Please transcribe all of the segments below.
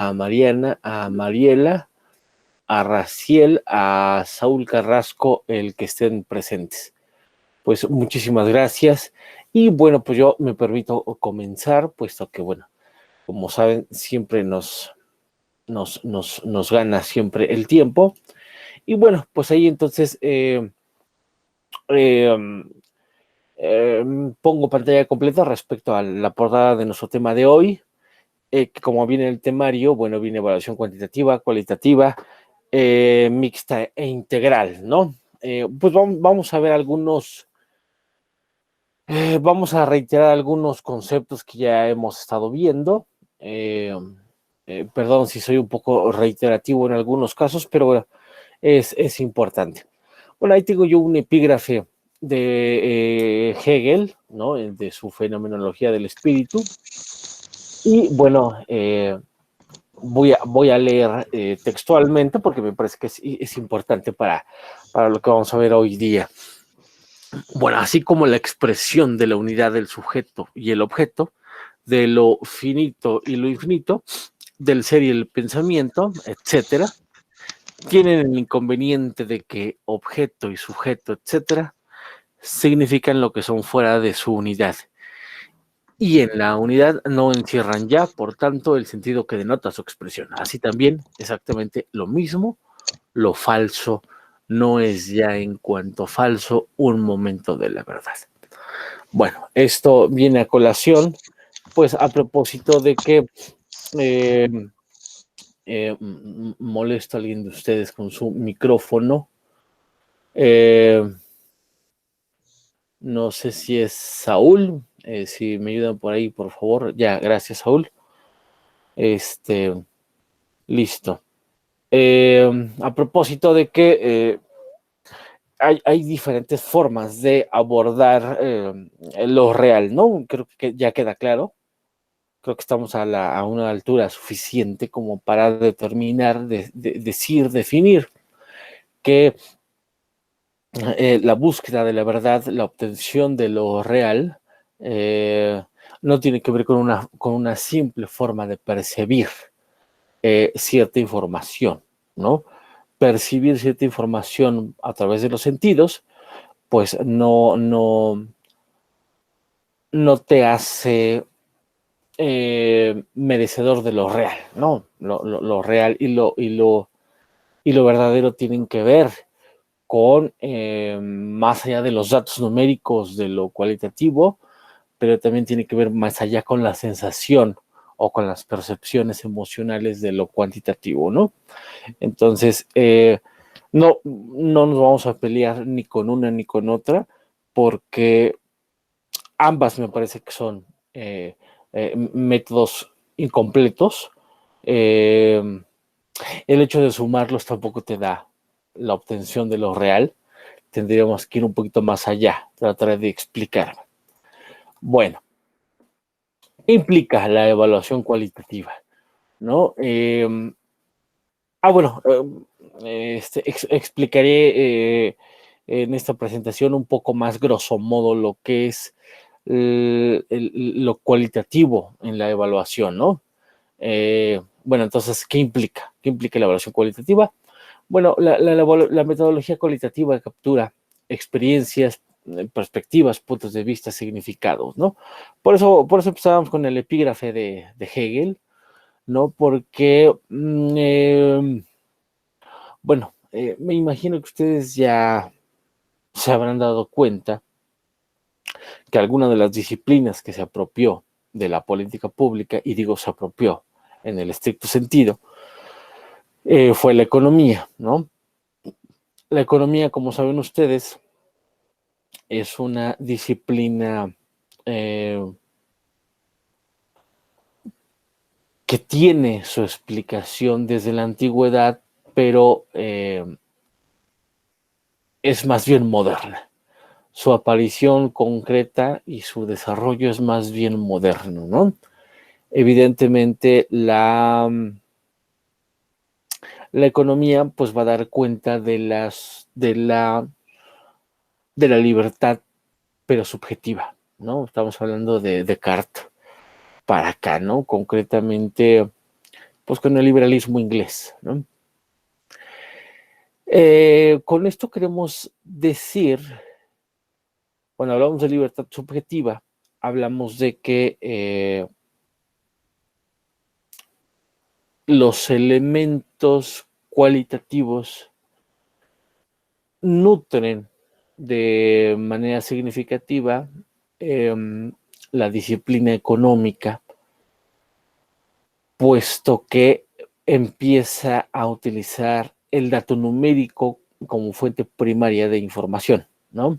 a Mariana, a Mariela, a Raciel, a Saúl Carrasco, el que estén presentes. Pues muchísimas gracias. Y bueno, pues yo me permito comenzar, puesto que, bueno, como saben, siempre nos gana siempre el tiempo. Y bueno, pues ahí entonces eh, pongo pantalla completa respecto a la portada de nuestro tema de hoy. Que como viene el temario, bueno, viene evaluación cuantitativa, cualitativa, mixta e integral, ¿no? Pues vamos a ver vamos a reiterar algunos conceptos que ya hemos estado viendo. Perdón si soy un poco reiterativo en algunos casos, pero bueno, es importante. Bueno, ahí tengo yo un epígrafe de Hegel, ¿no? De su fenomenología del espíritu. Y bueno, voy a leer textualmente porque me parece que es importante para lo que vamos a ver hoy día. Bueno, así como la expresión de la unidad del sujeto y el objeto, de lo finito y lo infinito, del ser y el pensamiento, etcétera, tienen el inconveniente de que objeto y sujeto, etcétera, significan lo que son fuera de su unidad. Y en la unidad no encierran ya, por tanto, el sentido que denota su expresión. Así también, exactamente lo mismo, lo falso no es ya en cuanto falso un momento de la verdad. Bueno, esto viene a colación, pues a propósito de que eh, molesto a alguien de ustedes con su micrófono. No sé si es Saúl, si me ayudan por ahí, por favor. Ya, gracias, Saúl. Listo. A propósito de que hay diferentes formas de abordar lo real, ¿no? Creo que ya queda claro. Creo que estamos a una altura suficiente como para determinar, decir, definir que la búsqueda de la verdad, la obtención de lo real, no tiene que ver con una simple forma de percibir cierta información, ¿no? Percibir cierta información a través de los sentidos, pues no te hace merecedor de lo real, ¿no? Lo real y lo verdadero tienen que ver con más allá de los datos numéricos, de lo cualitativo, pero también tiene que ver más allá con la sensación o con las percepciones emocionales de lo cuantitativo, ¿no? Entonces, no nos vamos a pelear ni con una ni con otra, porque ambas me parece que son métodos incompletos. El hecho de sumarlos tampoco te da la obtención de lo real. Tendríamos que ir un poquito más allá, tratar de explicar. Bueno, ¿qué implica la evaluación cualitativa? ¿No? Bueno, explicaré en esta presentación un poco más grosso modo lo que es lo cualitativo en la evaluación, ¿no? Bueno, entonces, ¿qué implica? ¿Qué implica la evaluación cualitativa? Bueno, la metodología cualitativa captura experiencias, perspectivas, puntos de vista, significados, ¿no? Por eso empezábamos con el epígrafe de Hegel, ¿no? Porque, bueno, me imagino que ustedes ya se habrán dado cuenta que alguna de las disciplinas que se apropió de la política pública, y digo se apropió en el estricto sentido, fue la economía, ¿no? La economía, como saben ustedes, es una disciplina que tiene su explicación desde la antigüedad, pero es más bien moderna. Su aparición concreta y su desarrollo es más bien moderno, ¿no? Evidentemente, la economía pues va a dar cuenta de la libertad, pero subjetiva, ¿no? Estamos hablando de Descartes para acá, ¿no? Concretamente, pues con el liberalismo inglés, ¿no? Con esto queremos decir, cuando hablamos de libertad subjetiva, hablamos de que los elementos cualitativos nutren de manera significativa la disciplina económica, puesto que empieza a utilizar el dato numérico como fuente primaria de información, ¿no?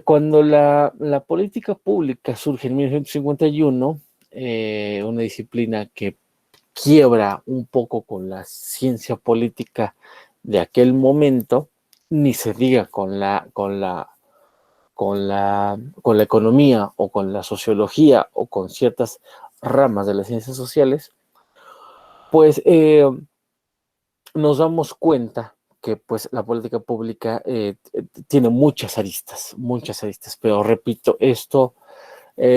Cuando la política pública surge en 1951, una disciplina que quiebra un poco con la ciencia política de aquel momento, ni se diga con la economía o con la sociología o con ciertas ramas de las ciencias sociales, pues nos damos cuenta que pues la política pública tiene muchas aristas, pero repito, esto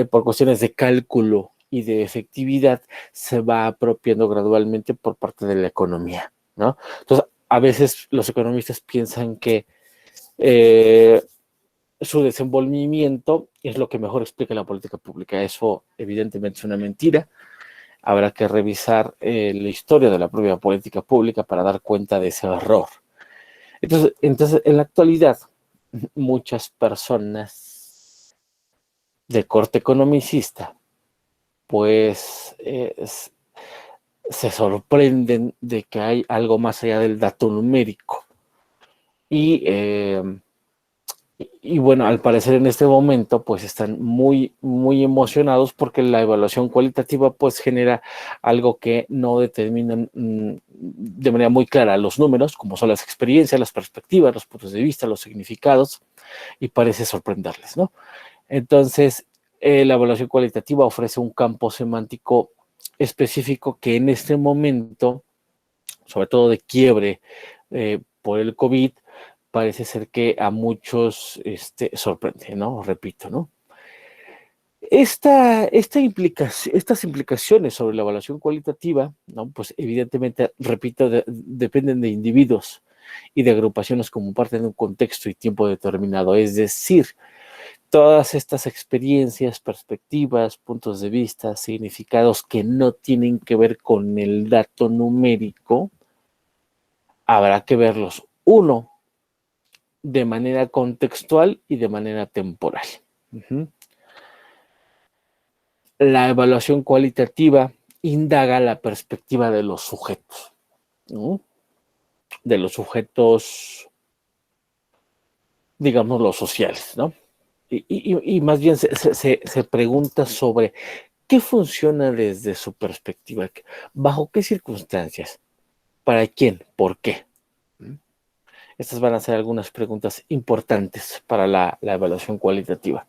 por cuestiones de cálculo y de efectividad se va apropiando gradualmente por parte de la economía, ¿no? Entonces, a veces los economistas piensan que su desenvolvimiento es lo que mejor explica la política pública. Eso evidentemente es una mentira. Habrá que revisar la historia de la propia política pública para dar cuenta de ese error. Entonces en la actualidad, muchas personas de corte economicista, pues se sorprenden de que hay algo más allá del dato numérico. Y bueno, al parecer en este momento pues están muy, muy emocionados porque la evaluación cualitativa pues genera algo que no determinan de manera muy clara los números, como son las experiencias, las perspectivas, los puntos de vista, los significados, y parece sorprenderles, ¿no? Entonces, la evaluación cualitativa ofrece un campo semántico específico que en este momento, sobre todo de quiebre por el COVID, parece ser que a muchos sorprende, ¿no? Repito, ¿no? Estas implicaciones sobre la evaluación cualitativa, ¿no? Pues evidentemente, repito, dependen de individuos y de agrupaciones como parte de un contexto y tiempo determinado. Es decir, todas estas experiencias, perspectivas, puntos de vista, significados que no tienen que ver con el dato numérico, habrá que verlos, uno, de manera contextual y de manera temporal. La evaluación cualitativa indaga la perspectiva de los sujetos, ¿no? De los sujetos, digamos, los sociales, ¿no? Y más bien se pregunta sobre qué funciona desde su perspectiva, bajo qué circunstancias, para quién, por qué. Estas van a ser algunas preguntas importantes para la evaluación cualitativa.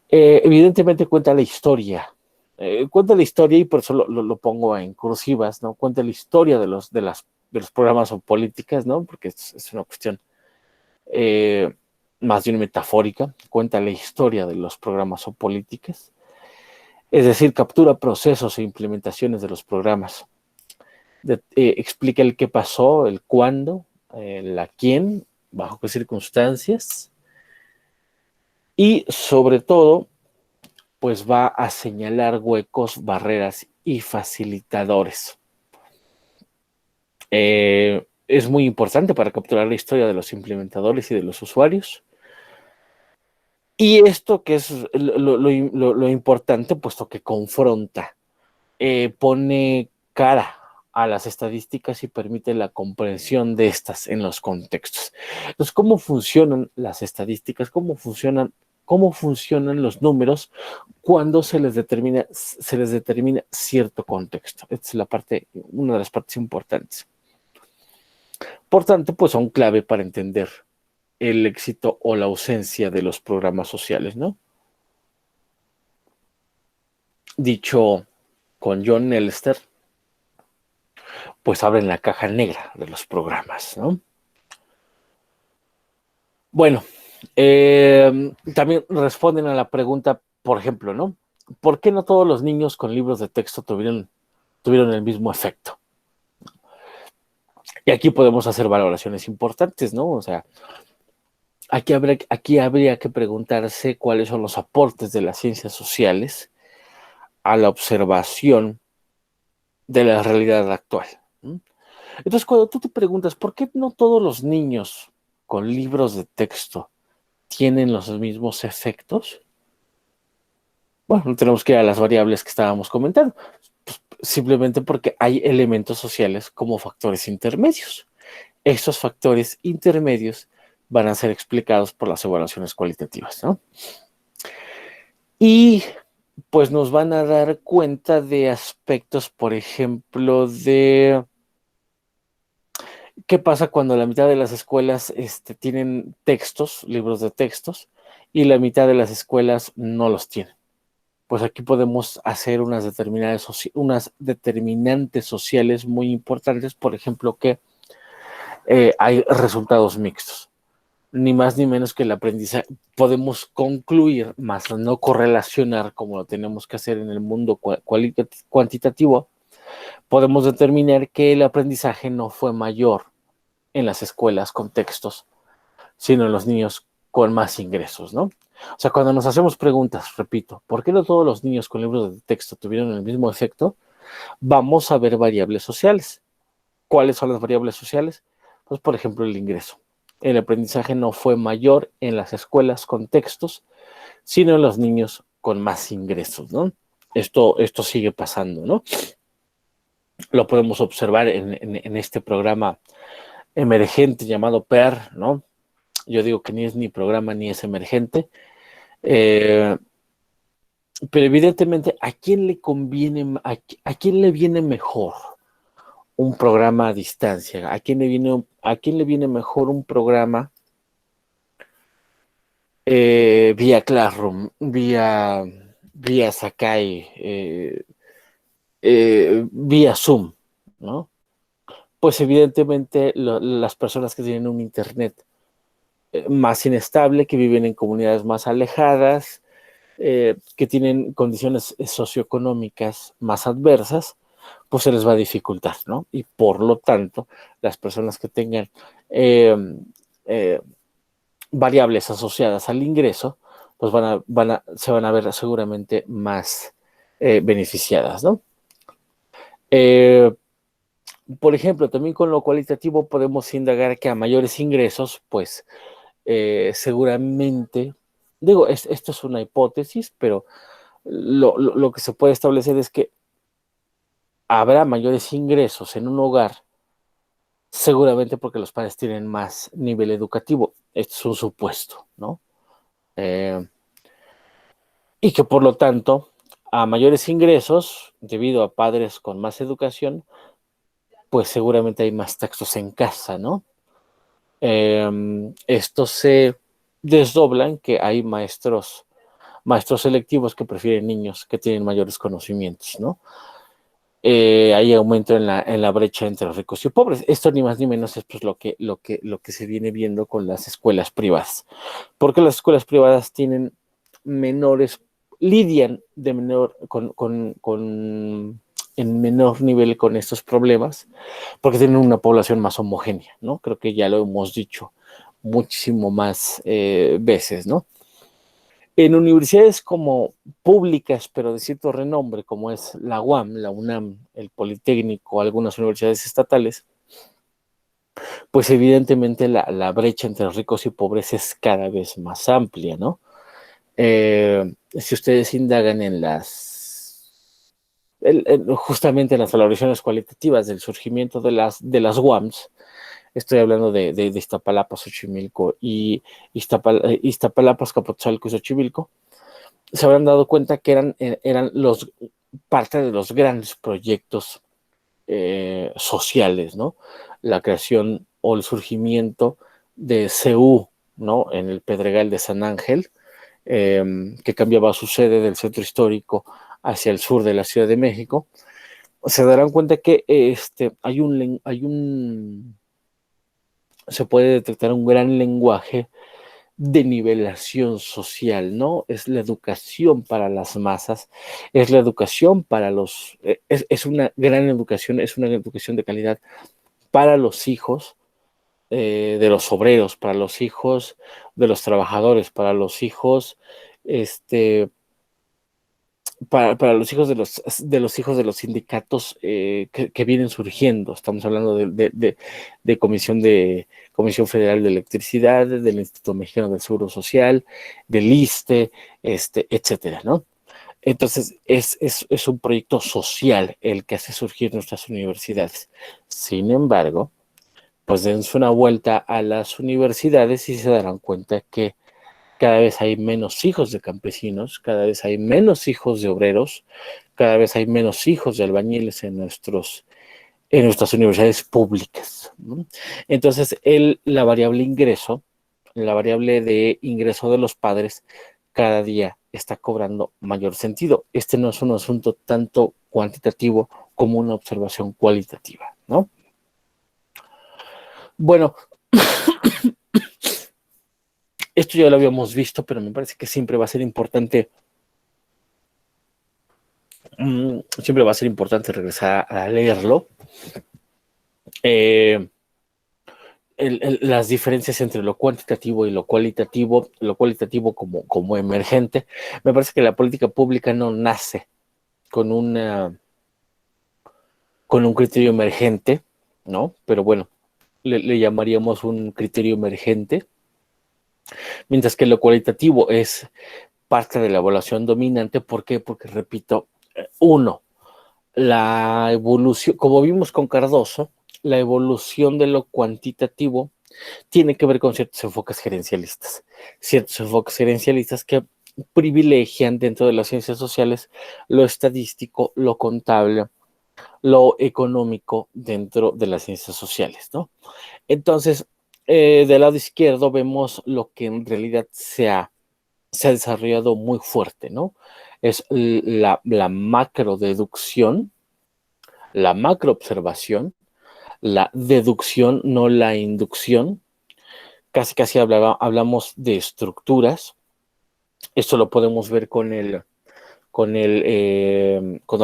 Evidentemente cuenta la historia y por eso lo pongo en cursivas, ¿no? Cuenta la historia de los programas o políticas, ¿no? Porque es una cuestión más bien metafórica. Cuenta la historia de los programas o políticas, es decir, captura procesos e implementaciones de los programas. Explica el qué pasó, el cuándo, la quién, bajo qué circunstancias, y sobre todo pues va a señalar huecos, barreras y facilitadores. Es muy importante para capturar la historia de los implementadores y de los usuarios. Y esto que es lo importante, puesto que confronta, pone cara a las estadísticas y permite la comprensión de estas en los contextos. Entonces, ¿cómo funcionan las estadísticas? ¿Cómo funcionan los números cuando se les determina cierto contexto? Esta es una de las partes importantes. Por tanto, pues son clave para entender el éxito o la ausencia de los programas sociales, ¿no? Dicho con John Elster, pues abren la caja negra de los programas, ¿no? Bueno, también responden a la pregunta, por ejemplo, ¿no? ¿por qué no todos los niños con libros de texto tuvieron el mismo efecto? Y aquí podemos hacer valoraciones importantes, ¿no? O sea, aquí habría que preguntarse cuáles son los aportes de las ciencias sociales a la observación de la realidad actual. Entonces, cuando tú te preguntas, ¿por qué no todos los niños con libros de texto tienen los mismos efectos? Bueno, tenemos que ir a las variables que estábamos comentando. Simplemente porque hay elementos sociales como factores intermedios. Estos factores intermedios van a ser explicados por las evaluaciones cualitativas, ¿no? Y pues nos van a dar cuenta de aspectos, por ejemplo, de qué pasa cuando la mitad de las escuelas tienen textos, libros de textos, y la mitad de las escuelas no los tienen. Pues aquí podemos hacer unas determinantes sociales muy importantes, por ejemplo, que hay resultados mixtos. Ni más ni menos que el aprendizaje. Podemos concluir, más no correlacionar como lo tenemos que hacer en el mundo cuantitativo, podemos determinar que el aprendizaje no fue mayor en las escuelas con textos, sino en los niños con más ingresos, ¿no? O sea, cuando nos hacemos preguntas, repito, ¿por qué no todos los niños con libros de texto tuvieron el mismo efecto? Vamos a ver variables sociales. ¿Cuáles son las variables sociales? Pues, por ejemplo, el ingreso. El aprendizaje no fue mayor en las escuelas con textos, sino en los niños con más ingresos, ¿no? Esto sigue pasando, ¿no? Lo podemos observar en este programa emergente llamado PER, ¿no? Yo digo que ni es ni programa ni es emergente, pero evidentemente, ¿a quién le conviene, a quién le viene mejor un programa a distancia? ¿A quién le viene mejor un programa vía Classroom, vía Sakai, vía Zoom, ¿no? Pues evidentemente las personas que tienen un internet más inestable, que viven en comunidades más alejadas, que tienen condiciones socioeconómicas más adversas, pues se les va a dificultar, ¿no? Y por lo tanto, las personas que tengan eh, eh, variables asociadas al ingreso, pues se van a ver seguramente más beneficiadas, ¿no? Eh, por ejemplo, también con lo cualitativo podemos indagar que a mayores ingresos, pues seguramente, digo, esto es una hipótesis, pero lo que se puede establecer es que habrá mayores ingresos en un hogar, seguramente porque los padres tienen más nivel educativo. Esto es un supuesto, ¿no? Eh, y que por lo tanto, a mayores ingresos, debido a padres con más educación, pues seguramente hay más textos en casa, ¿no? Estos se desdoblan que hay maestros selectivos que prefieren niños que tienen mayores conocimientos, ¿no? Hay aumento en la brecha entre ricos y pobres. Esto ni más ni menos es pues, lo que se viene viendo con las escuelas privadas. Porque las escuelas privadas tienen lidian en menor nivel con estos problemas, porque tienen una población más homogénea, ¿no? Creo que ya lo hemos dicho muchísimo más veces, ¿no? En universidades como públicas, pero de cierto renombre, como es la UAM, la UNAM, el Politécnico, algunas universidades estatales, pues evidentemente la brecha entre ricos y pobres es cada vez más amplia, ¿no? Si ustedes indagan justamente en las valoraciones cualitativas del surgimiento de las UAMs, estoy hablando de Iztapalapa, Xochimilco y Iztapalapa, Azcapotzalco y Xochimilco, se habrán dado cuenta que eran parte de los grandes proyectos sociales, ¿no? La creación o el surgimiento de CEU, ¿no? En el Pedregal de San Ángel, que cambiaba su sede del centro histórico hacia el sur de la Ciudad de México. Se darán cuenta que se puede detectar un gran lenguaje de nivelación social, ¿no? Es la educación para las masas, es la educación para es una gran educación, es una educación de calidad para los hijos de los obreros, para los hijos de los trabajadores, para los hijos, para los hijos de los hijos de los sindicatos que vienen surgiendo. Estamos hablando de Comisión Federal de Electricidad, del Instituto Mexicano del Seguro Social, del ISSSTE, etcétera, ¿no? Entonces, es un proyecto social el que hace surgir nuestras universidades. Sin embargo, pues dense una vuelta a las universidades y se darán cuenta que cada vez hay menos hijos de campesinos, cada vez hay menos hijos de obreros, cada vez hay menos hijos de albañiles en nuestras universidades públicas, ¿no? Entonces, la variable ingreso, la variable de ingreso de los padres, cada día está cobrando mayor sentido. Este no es un asunto tanto cuantitativo como una observación cualitativa, ¿no? Bueno, esto ya lo habíamos visto, pero me parece que siempre va a ser importante regresar a leerlo. Las diferencias entre lo cuantitativo y lo cualitativo como emergente. Me parece que la política pública no nace con con un criterio emergente, ¿no? Pero bueno, le llamaríamos un criterio emergente, mientras que lo cualitativo es parte de la evaluación dominante. ¿Por qué? Porque, repito, uno, la evolución, como vimos con Cardoso, la evolución de lo cuantitativo tiene que ver con ciertos enfoques gerencialistas que privilegian dentro de las ciencias sociales lo estadístico, lo contable, lo económico dentro de las ciencias sociales, ¿no? Entonces, del lado izquierdo vemos lo que en realidad se ha desarrollado muy fuerte, ¿no? Es la macro deducción, la macro observación, la deducción, no la inducción. Casi hablamos de estructuras. Esto lo podemos ver cuando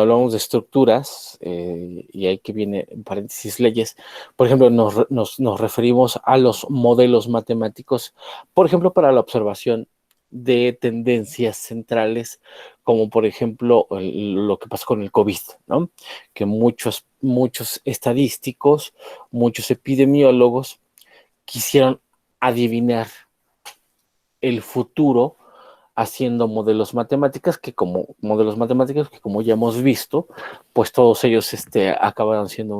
hablamos de estructuras, y ahí que viene en paréntesis leyes. Por ejemplo, nos referimos a los modelos matemáticos, por ejemplo, para la observación de tendencias centrales, como por ejemplo lo que pasó con el COVID, ¿no? Que muchos estadísticos, muchos epidemiólogos quisieron adivinar el futuro haciendo modelos matemáticos que como ya hemos visto, pues todos ellos acabaron siendo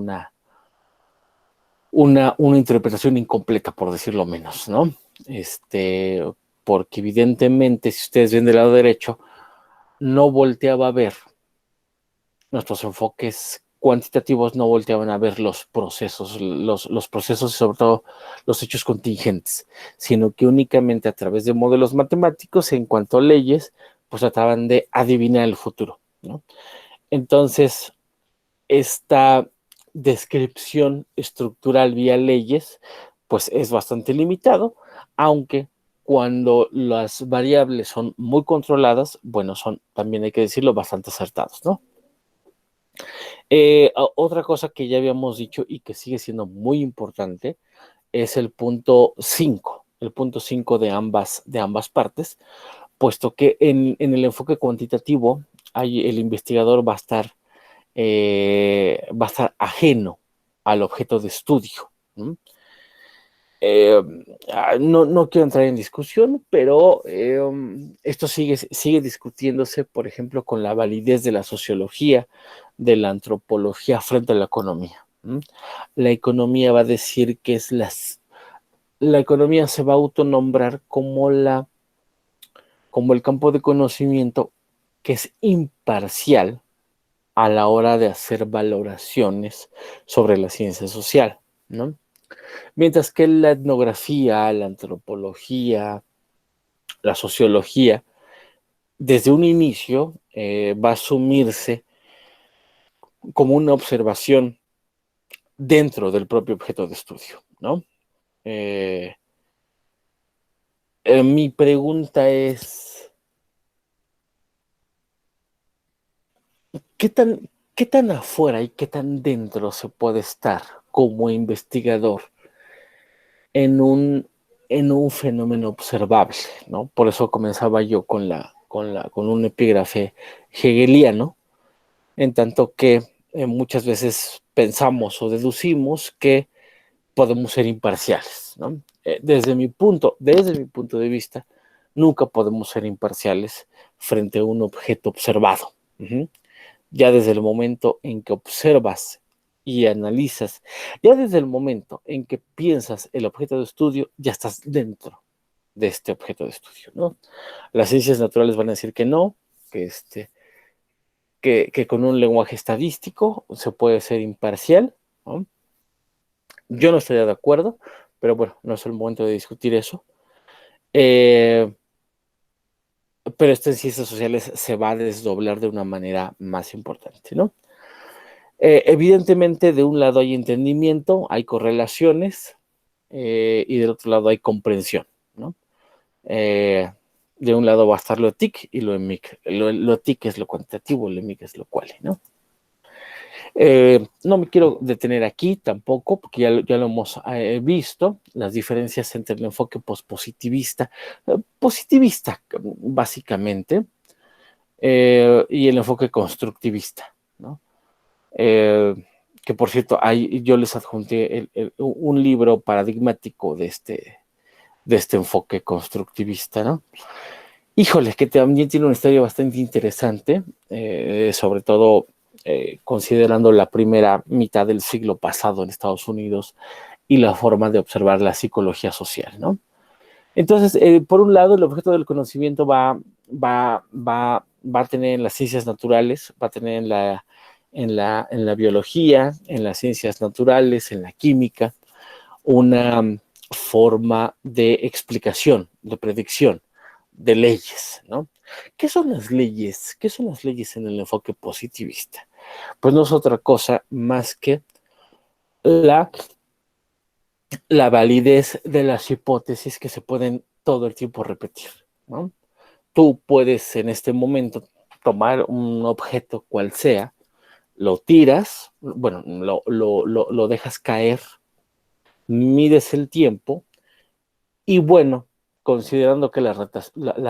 una interpretación incompleta, por decirlo menos, ¿no? Porque evidentemente, si ustedes ven del lado derecho, no volteaba a ver nuestros enfoques cuantitativos, no volteaban a ver los procesos y sobre todo los hechos contingentes, sino que únicamente a través de modelos matemáticos, en cuanto a leyes, pues trataban de adivinar el futuro, ¿no? Entonces, esta descripción estructural vía leyes, pues es bastante limitado, aunque cuando las variables son muy controladas, bueno, son, también hay que decirlo, bastante acertados, ¿no? Otra cosa que ya habíamos dicho y que sigue siendo muy importante es el punto 5 de ambas partes, puesto que en el enfoque cuantitativo el investigador va a estar ajeno al objeto de estudio, ¿no? Eh, no quiero entrar en discusión, pero esto sigue discutiéndose, por ejemplo, con la validez de la sociología, de la antropología frente a la economía. La economía va a decir que la economía se va a autonombrar como el campo de conocimiento que es imparcial a la hora de hacer valoraciones sobre la ciencia social, ¿no? Mientras que la etnografía, la antropología, la sociología, desde un inicio va a asumirse como una observación dentro del propio objeto de estudio, ¿no? Eh, Mi pregunta es, ¿qué tan, ¿qué tan afuera y qué tan dentro se puede estar como investigador en en un fenómeno observable, ¿no? Por eso comenzaba yo con un epígrafe hegeliano, en tanto que muchas veces pensamos o deducimos que podemos ser imparciales, ¿no? Desde mi punto de vista, nunca podemos ser imparciales frente a un objeto observado. Uh-huh. Ya desde el momento en que observas y analizas, ya desde el momento en que piensas el objeto de estudio, ya estás dentro de este objeto de estudio, ¿no? Las ciencias naturales van a decir que no, que, que con un lenguaje estadístico se puede ser imparcial, ¿no? Yo no estaría de acuerdo, pero bueno, no es el momento de discutir eso. Eh, pero esto en ciencias sociales se va a desdoblar de una manera más importante, ¿no? Evidentemente, de un lado hay entendimiento, hay correlaciones, y del otro lado hay comprensión, ¿no? Eh, de un lado va a estar lo TIC y lo EMIC. Lo TIC es lo cuantitativo, lo EMIC es lo cual, ¿no? No me quiero detener aquí tampoco, porque ya lo hemos visto, las diferencias entre el enfoque pospositivista, positivista básicamente, y el enfoque constructivista, ¿no? Eh, que por cierto, yo les adjunté un libro paradigmático de este enfoque constructivista, ¿no? Híjole, que también tiene una historia bastante interesante, sobre todo considerando la primera mitad del siglo pasado en Estados Unidos y la forma de observar la psicología social, ¿no? Entonces, por un lado, el objeto del conocimiento va a tener en las ciencias naturales, va a tener en la biología, en las ciencias naturales, en la química, una forma de explicación, de predicción, de leyes, ¿no? ¿Qué son las leyes? ¿Qué son las leyes en el enfoque positivista? Pues no es otra cosa más que la, la validez de las hipótesis que se pueden todo el tiempo repetir, ¿no? Tú puedes en este momento tomar un objeto cual sea, lo tiras, bueno, lo dejas caer, mides el tiempo y bueno, considerando que la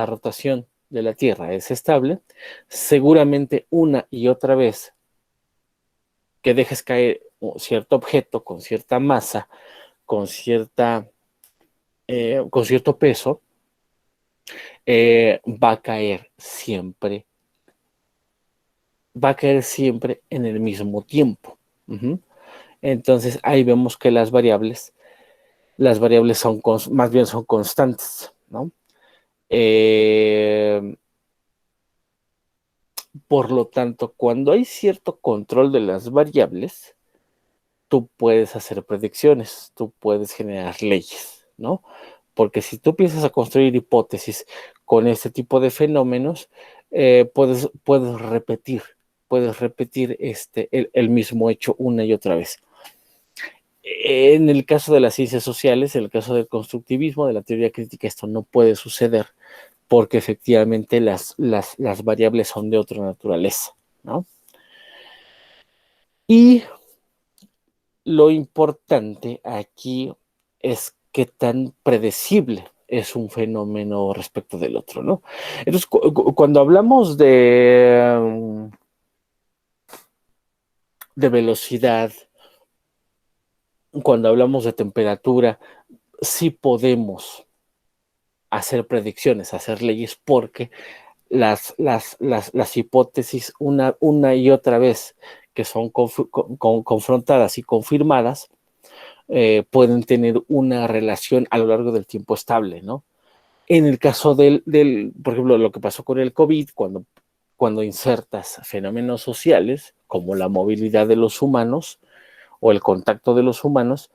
rotación de la Tierra es estable, seguramente una y otra vez que dejes caer cierto objeto con cierta masa, con, cierta, con cierto peso, va a caer siempre, va a caer siempre en el mismo tiempo. Uh-huh. Entonces ahí vemos que las variables son más bien son constantes, ¿no? Eh, por lo tanto, cuando hay cierto control de las variables, tú puedes hacer predicciones, tú puedes generar leyes, ¿no? Porque si tú empiezas a construir hipótesis con este tipo de fenómenos, puedes repetir el mismo hecho una y otra vez. En el caso de las ciencias sociales, en el caso del constructivismo, de la teoría crítica, esto no puede suceder porque efectivamente las variables son de otra naturaleza, ¿no? Y lo importante aquí es qué tan predecible es un fenómeno respecto del otro, ¿no? Entonces, cuando hablamos de velocidad, cuando hablamos de temperatura, sí podemos hacer predicciones, hacer leyes, porque las hipótesis una y otra vez que son confrontadas y confirmadas, pueden tener una relación a lo largo del tiempo estable, ¿no? En el caso por ejemplo, lo que pasó con el COVID, cuando insertas fenómenos sociales como la movilidad de los humanos o el contacto de los humanos,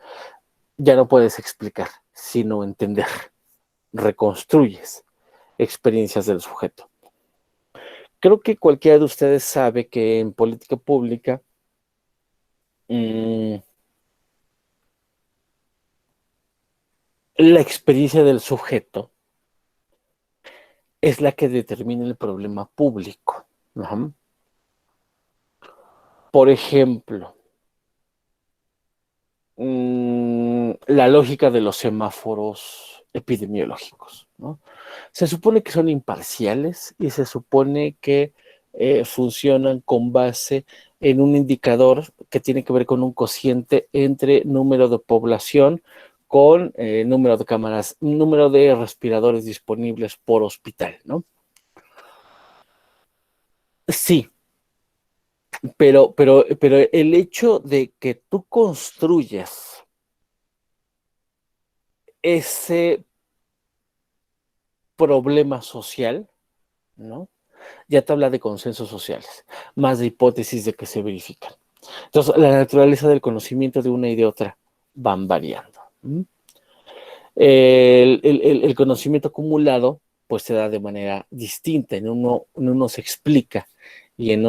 ya no puedes explicar, sino entender, reconstruyes experiencias del sujeto. Creo que cualquiera de ustedes sabe que en política pública la experiencia del sujeto es la que determina el problema público. Ajá. Por ejemplo, la lógica de los semáforos epidemiológicos, ¿no? Se supone que son imparciales y se supone que funcionan con base en un indicador que tiene que ver con un cociente entre número de población con número de cámaras, número de respiradores disponibles por hospital, ¿no? Sí, pero el hecho de que tú construyas ese problema social, ¿no? Ya te habla de consensos sociales, más de hipótesis de que se verifican. Entonces, la naturaleza del conocimiento de una y de otra van variando. El conocimiento acumulado, pues se da de manera distinta. En uno se explica y en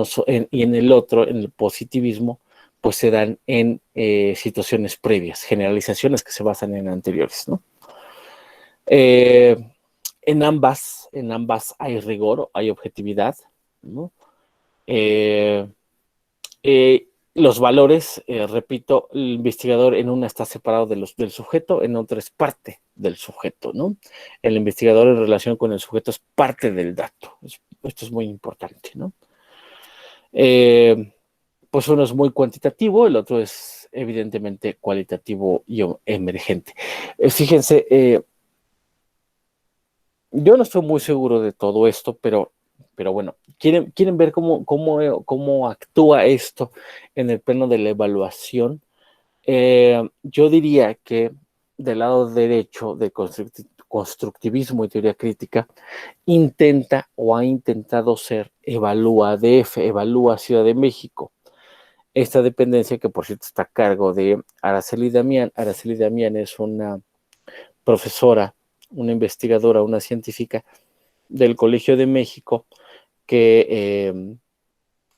el otro, en el positivismo, pues se dan en situaciones previas, generalizaciones que se basan en anteriores, ¿no? Eh, en ambas hay rigor, hay objetividad, ¿no? Eh, los valores, repito, el investigador en una está separado del sujeto, en otra es parte del sujeto, ¿no? El investigador en relación con el sujeto es parte del dato. Esto es muy importante, ¿no? Pues uno es muy cuantitativo, el otro es evidentemente cualitativo y emergente. Fíjense, yo no estoy muy seguro de todo esto, pero bueno, quieren ver cómo actúa esto en el plano de la evaluación. Yo diría que del lado derecho de constructivismo y teoría crítica, intenta o ha intentado ser Evalúa DF, Evalúa Ciudad de México. Esta dependencia que por cierto está a cargo de Araceli Damián. Araceli Damián es una profesora, una investigadora, una científica del Colegio de México que,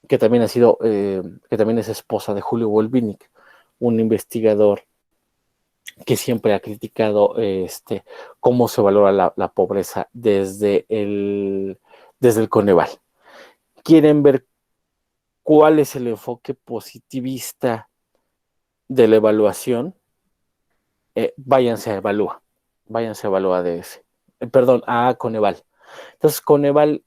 que también que también es esposa de Julio Volvinic, un investigador que siempre ha criticado cómo se valora la pobreza desde el Coneval. Quieren ver cuál es el enfoque positivista de la evaluación. Váyanse a Evalúa, váyanse a Evalúa DF, perdón, a Coneval. Entonces, Coneval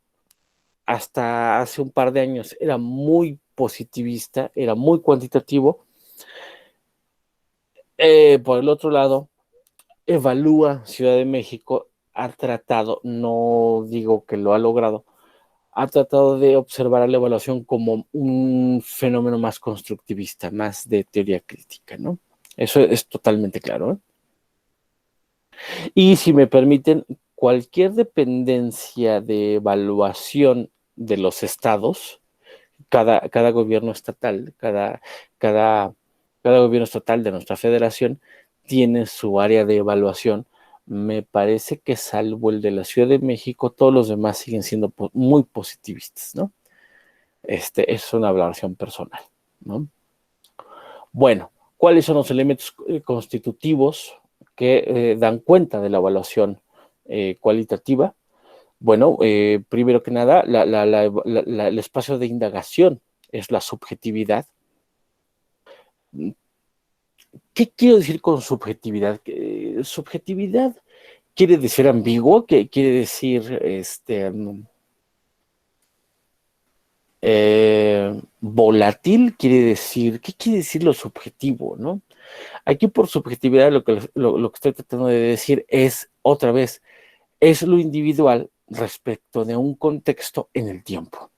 hasta hace un par de años era muy positivista, era muy cuantitativo. Por el otro lado, Evalúa Ciudad de México ha tratado, no digo que lo ha logrado, ha tratado de observar a la evaluación como un fenómeno más constructivista, más de teoría crítica, ¿no? Eso es totalmente claro, ¿eh? Y si me permiten, cualquier dependencia de evaluación de los estados, cada gobierno estatal, cada, cada gobierno estatal de nuestra federación tiene su área de evaluación. Me parece que salvo el de la Ciudad de México, todos los demás siguen siendo muy positivistas, ¿no? Es una valoración personal, ¿no? Bueno, ¿cuáles son los elementos constitutivos que dan cuenta de la evaluación cualitativa? Bueno, primero que nada, el espacio de indagación es la subjetividad. ¿Qué quiero decir con subjetividad? Subjetividad quiere decir ambiguo, que quiere decir volátil, quiere decir, ¿qué quiere decir lo subjetivo, no? Aquí por subjetividad lo que estoy tratando de decir es, otra vez, es lo individual respecto de un contexto en el tiempo.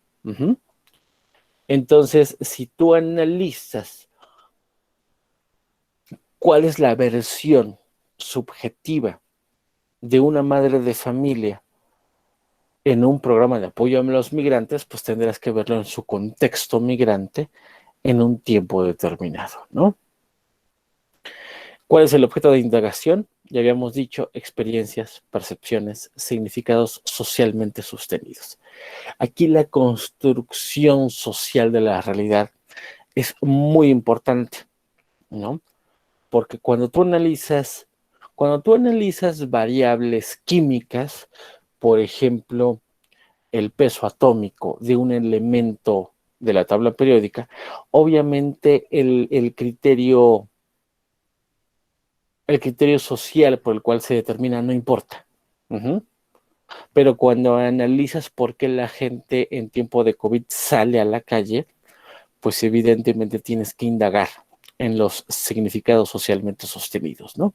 Entonces, si tú analizas cuál es la versión subjetiva de una madre de familia en un programa de apoyo a los migrantes, pues tendrás que verlo en su contexto migrante en un tiempo determinado, ¿no? ¿Cuál es el objeto de indagación? Ya habíamos dicho, experiencias, percepciones, significados socialmente sostenidos. Aquí la construcción social de la realidad es muy importante, ¿no? Porque cuando tú analizas variables químicas, por ejemplo, el peso atómico de un elemento de la tabla periódica, obviamente el criterio social por el cual se determina no importa. Uh-huh. Pero cuando analizas por qué la gente en tiempo de COVID sale a la calle, pues evidentemente tienes que indagar en los significados socialmente sostenidos, ¿no?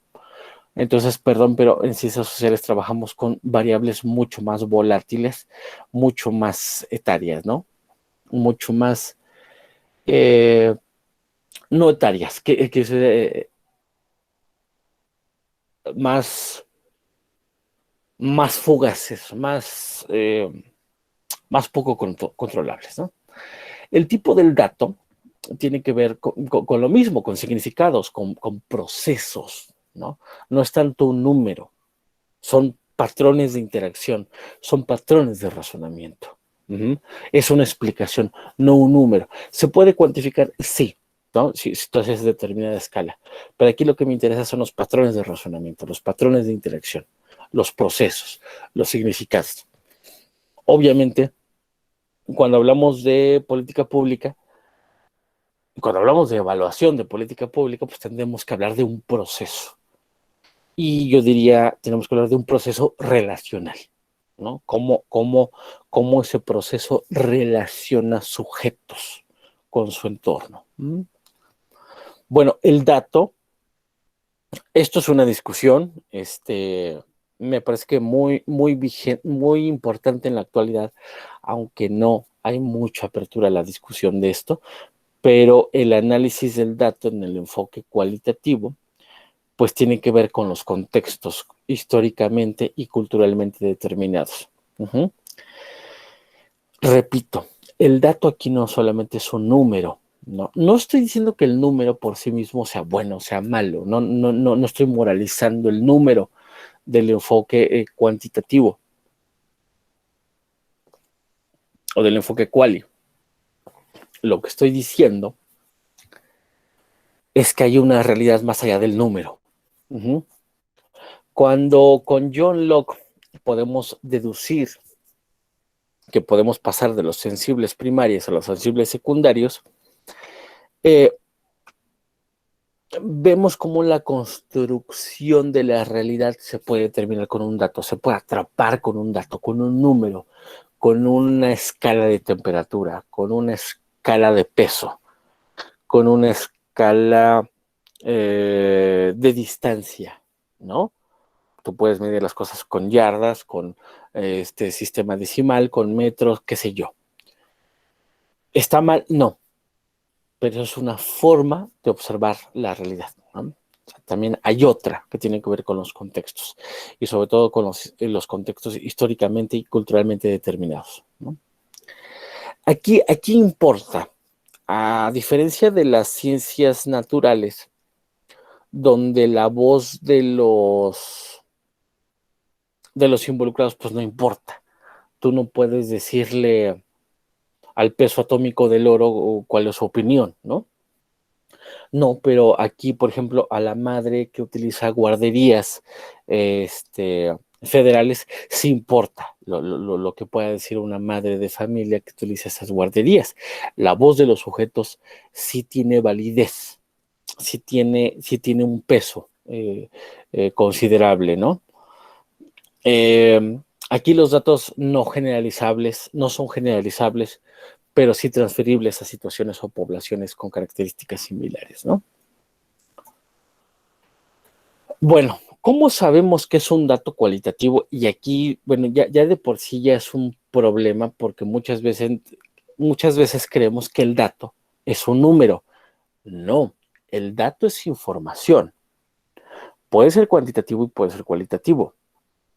Entonces, perdón, pero en ciencias sociales trabajamos con variables mucho más volátiles, mucho más etarias, ¿no? Mucho más, eh, no etarias, más, más fugaces, más poco controlables, ¿no? El tipo del dato tiene que ver con lo mismo, con significados, con procesos, ¿no? No es tanto un número, son patrones de interacción, son patrones de razonamiento. Uh-huh. Es una explicación, no un número. ¿Se puede cuantificar? Sí, ¿no? Si tú haces determinada escala. Pero aquí lo que me interesa son los patrones de razonamiento, los patrones de interacción, los procesos, los significados. Obviamente, cuando hablamos de política pública, cuando hablamos de evaluación de política pública, pues tendremos que hablar de un proceso. Y yo diría, tenemos que hablar de un proceso relacional, ¿no? Cómo ese proceso relaciona sujetos con su entorno. Bueno, el dato, esto es una discusión, me parece que muy vigente, muy importante en la actualidad, aunque no hay mucha apertura a la discusión de esto, pero el análisis del dato en el enfoque cualitativo pues tiene que ver con los contextos históricamente y culturalmente determinados. Uh-huh. Repito, el dato aquí no solamente es un número, no estoy diciendo que el número por sí mismo sea bueno, sea malo, no estoy moralizando el número del enfoque cuantitativo o del enfoque quali. Lo que estoy diciendo es que hay una realidad más allá del número. Uh-huh. Cuando con John Locke podemos deducir que podemos pasar de los sensibles primarios a los sensibles secundarios, vemos cómo la construcción de la realidad se puede determinar con un dato, se puede atrapar con un dato, con un número, con una escala de temperatura, con una escala de peso, con una escala de distancia, ¿no? Tú puedes medir las cosas con yardas, con sistema decimal, con metros, qué sé yo. ¿Está mal? No, pero es una forma de observar la realidad, ¿no? O sea, también hay otra que tiene que ver con los contextos y sobre todo con los contextos históricamente y culturalmente determinados, ¿no? Aquí importa, a diferencia de las ciencias naturales, donde la voz de los involucrados pues no importa. Tú no puedes decirle al peso atómico del oro cuál es su opinión, ¿no? No, pero aquí, por ejemplo, a la madre que utiliza guarderías federales, sí importa lo que pueda decir una madre de familia que utiliza esas guarderías. La voz de los sujetos sí tiene validez, sí tiene un peso considerable, ¿no? Aquí los datos no generalizables, no son generalizables, pero sí transferibles a situaciones o poblaciones con características similares, ¿no? Bueno, ¿cómo sabemos que es un dato cualitativo? Y aquí, bueno, ya de por sí ya es un problema porque muchas veces creemos que el dato es un número. No, el dato es información. Puede ser cuantitativo y puede ser cualitativo.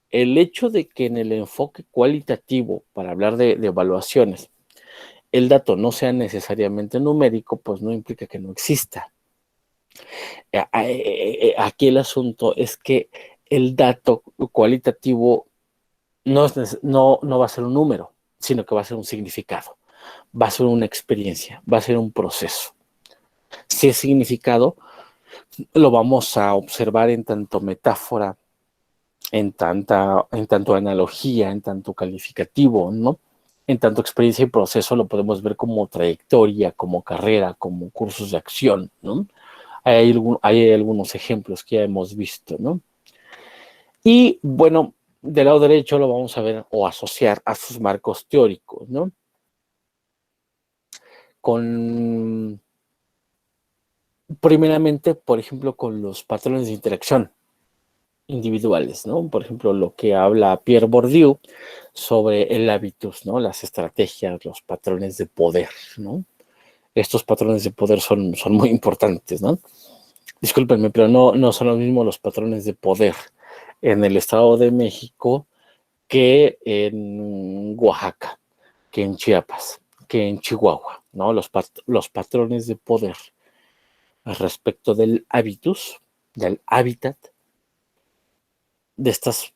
El hecho de que en el enfoque cualitativo, para hablar de evaluaciones, el dato no sea necesariamente numérico, pues no implica que no exista. Aquí el asunto es que el dato cualitativo no va a ser un número, sino que va a ser un significado, va a ser una experiencia, va a ser un proceso. Si es significado, lo vamos a observar en tanto metáfora, en tanto analogía, en tanto calificativo, ¿no? En tanto experiencia y proceso lo podemos ver como trayectoria, como carrera, como cursos de acción, ¿no? Hay algunos ejemplos que ya hemos visto, ¿no? Y bueno, del lado derecho lo vamos a ver o asociar a sus marcos teóricos, ¿no? Con, primeramente, por ejemplo, con los patrones de interacción individuales, ¿no? Por ejemplo, lo que habla Pierre Bourdieu sobre el hábitus, ¿no? Las estrategias, los patrones de poder, ¿no? Estos patrones de poder son muy importantes, ¿no? Discúlpenme, pero no son los mismos los patrones de poder en el Estado de México que en Oaxaca, que en Chiapas, que en Chihuahua, ¿no? Los patrones de poder respecto del hábitus, del hábitat, de estas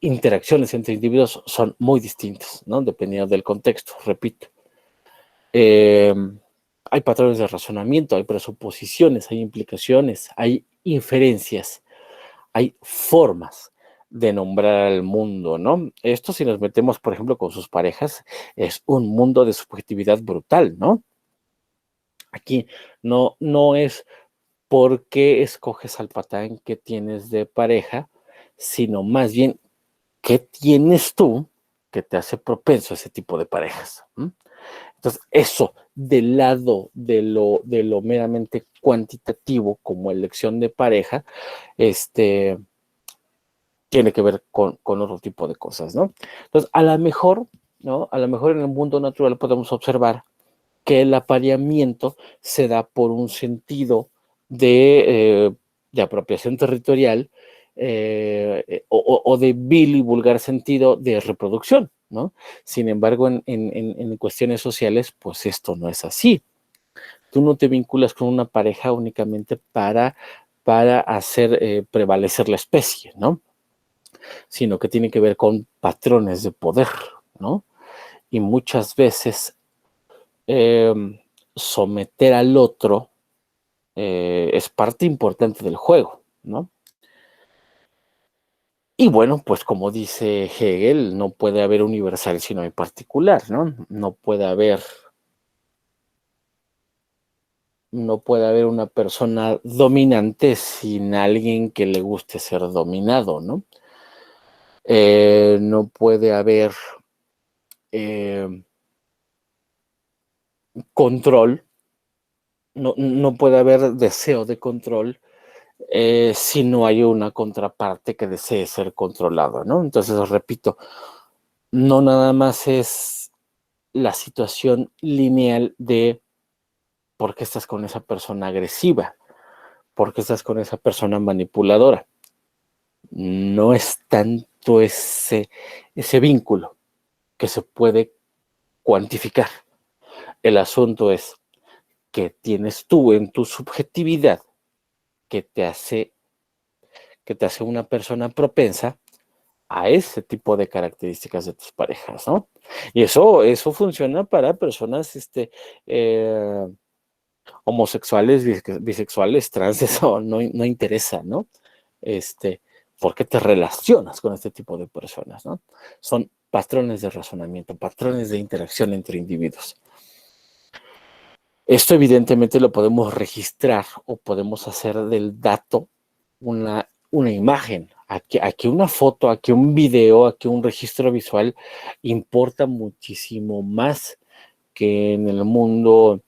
interacciones entre individuos son muy distintos, ¿no? Dependiendo del contexto, repito. Hay patrones de razonamiento, hay presuposiciones, hay implicaciones, hay inferencias, hay formas de nombrar al mundo, ¿no? Esto, si nos metemos, por ejemplo, con sus parejas, es un mundo de subjetividad brutal, ¿no? Aquí no es por qué escoges al patán que tienes de pareja, sino más bien qué tienes tú que te hace propenso a ese tipo de parejas. Entonces, eso del lado de lo meramente cuantitativo como elección de pareja, tiene que ver con otro tipo de cosas, ¿no? Entonces, a lo mejor, ¿no? A lo mejor en el mundo natural podemos observar que el apareamiento se da por un sentido de apropiación territorial o de vil y vulgar sentido de reproducción, ¿no? Sin embargo, en cuestiones sociales, pues esto no es así. Tú no te vinculas con una pareja únicamente para hacer prevalecer la especie, ¿no? Sino que tiene que ver con patrones de poder, ¿no? Y muchas veces someter al otro es parte importante del juego, ¿no? Y bueno, pues como dice Hegel, no puede haber universal si no hay particular, ¿no? No puede haber una persona dominante sin alguien que le guste ser dominado, ¿no? No puede haber control, no puede haber deseo de control si no hay una contraparte que desee ser controlado, ¿no? Entonces, repito, no nada más es la situación lineal de por qué estás con esa persona agresiva, por qué estás con esa persona manipuladora. No es tanto ese vínculo que se puede cuantificar. El asunto es que tienes tú en tu subjetividad que te hace una persona propensa a ese tipo de características de tus parejas, ¿no? Y eso funciona para personas homosexuales, bisexuales, trans, eso no interesa, ¿no? ¿Por qué te relacionas con este tipo de personas, ¿no? Son patrones de razonamiento, patrones de interacción entre individuos. Esto evidentemente lo podemos registrar o podemos hacer del dato una imagen. Aquí una foto, aquí un video, aquí un registro visual importa muchísimo más que en el mundo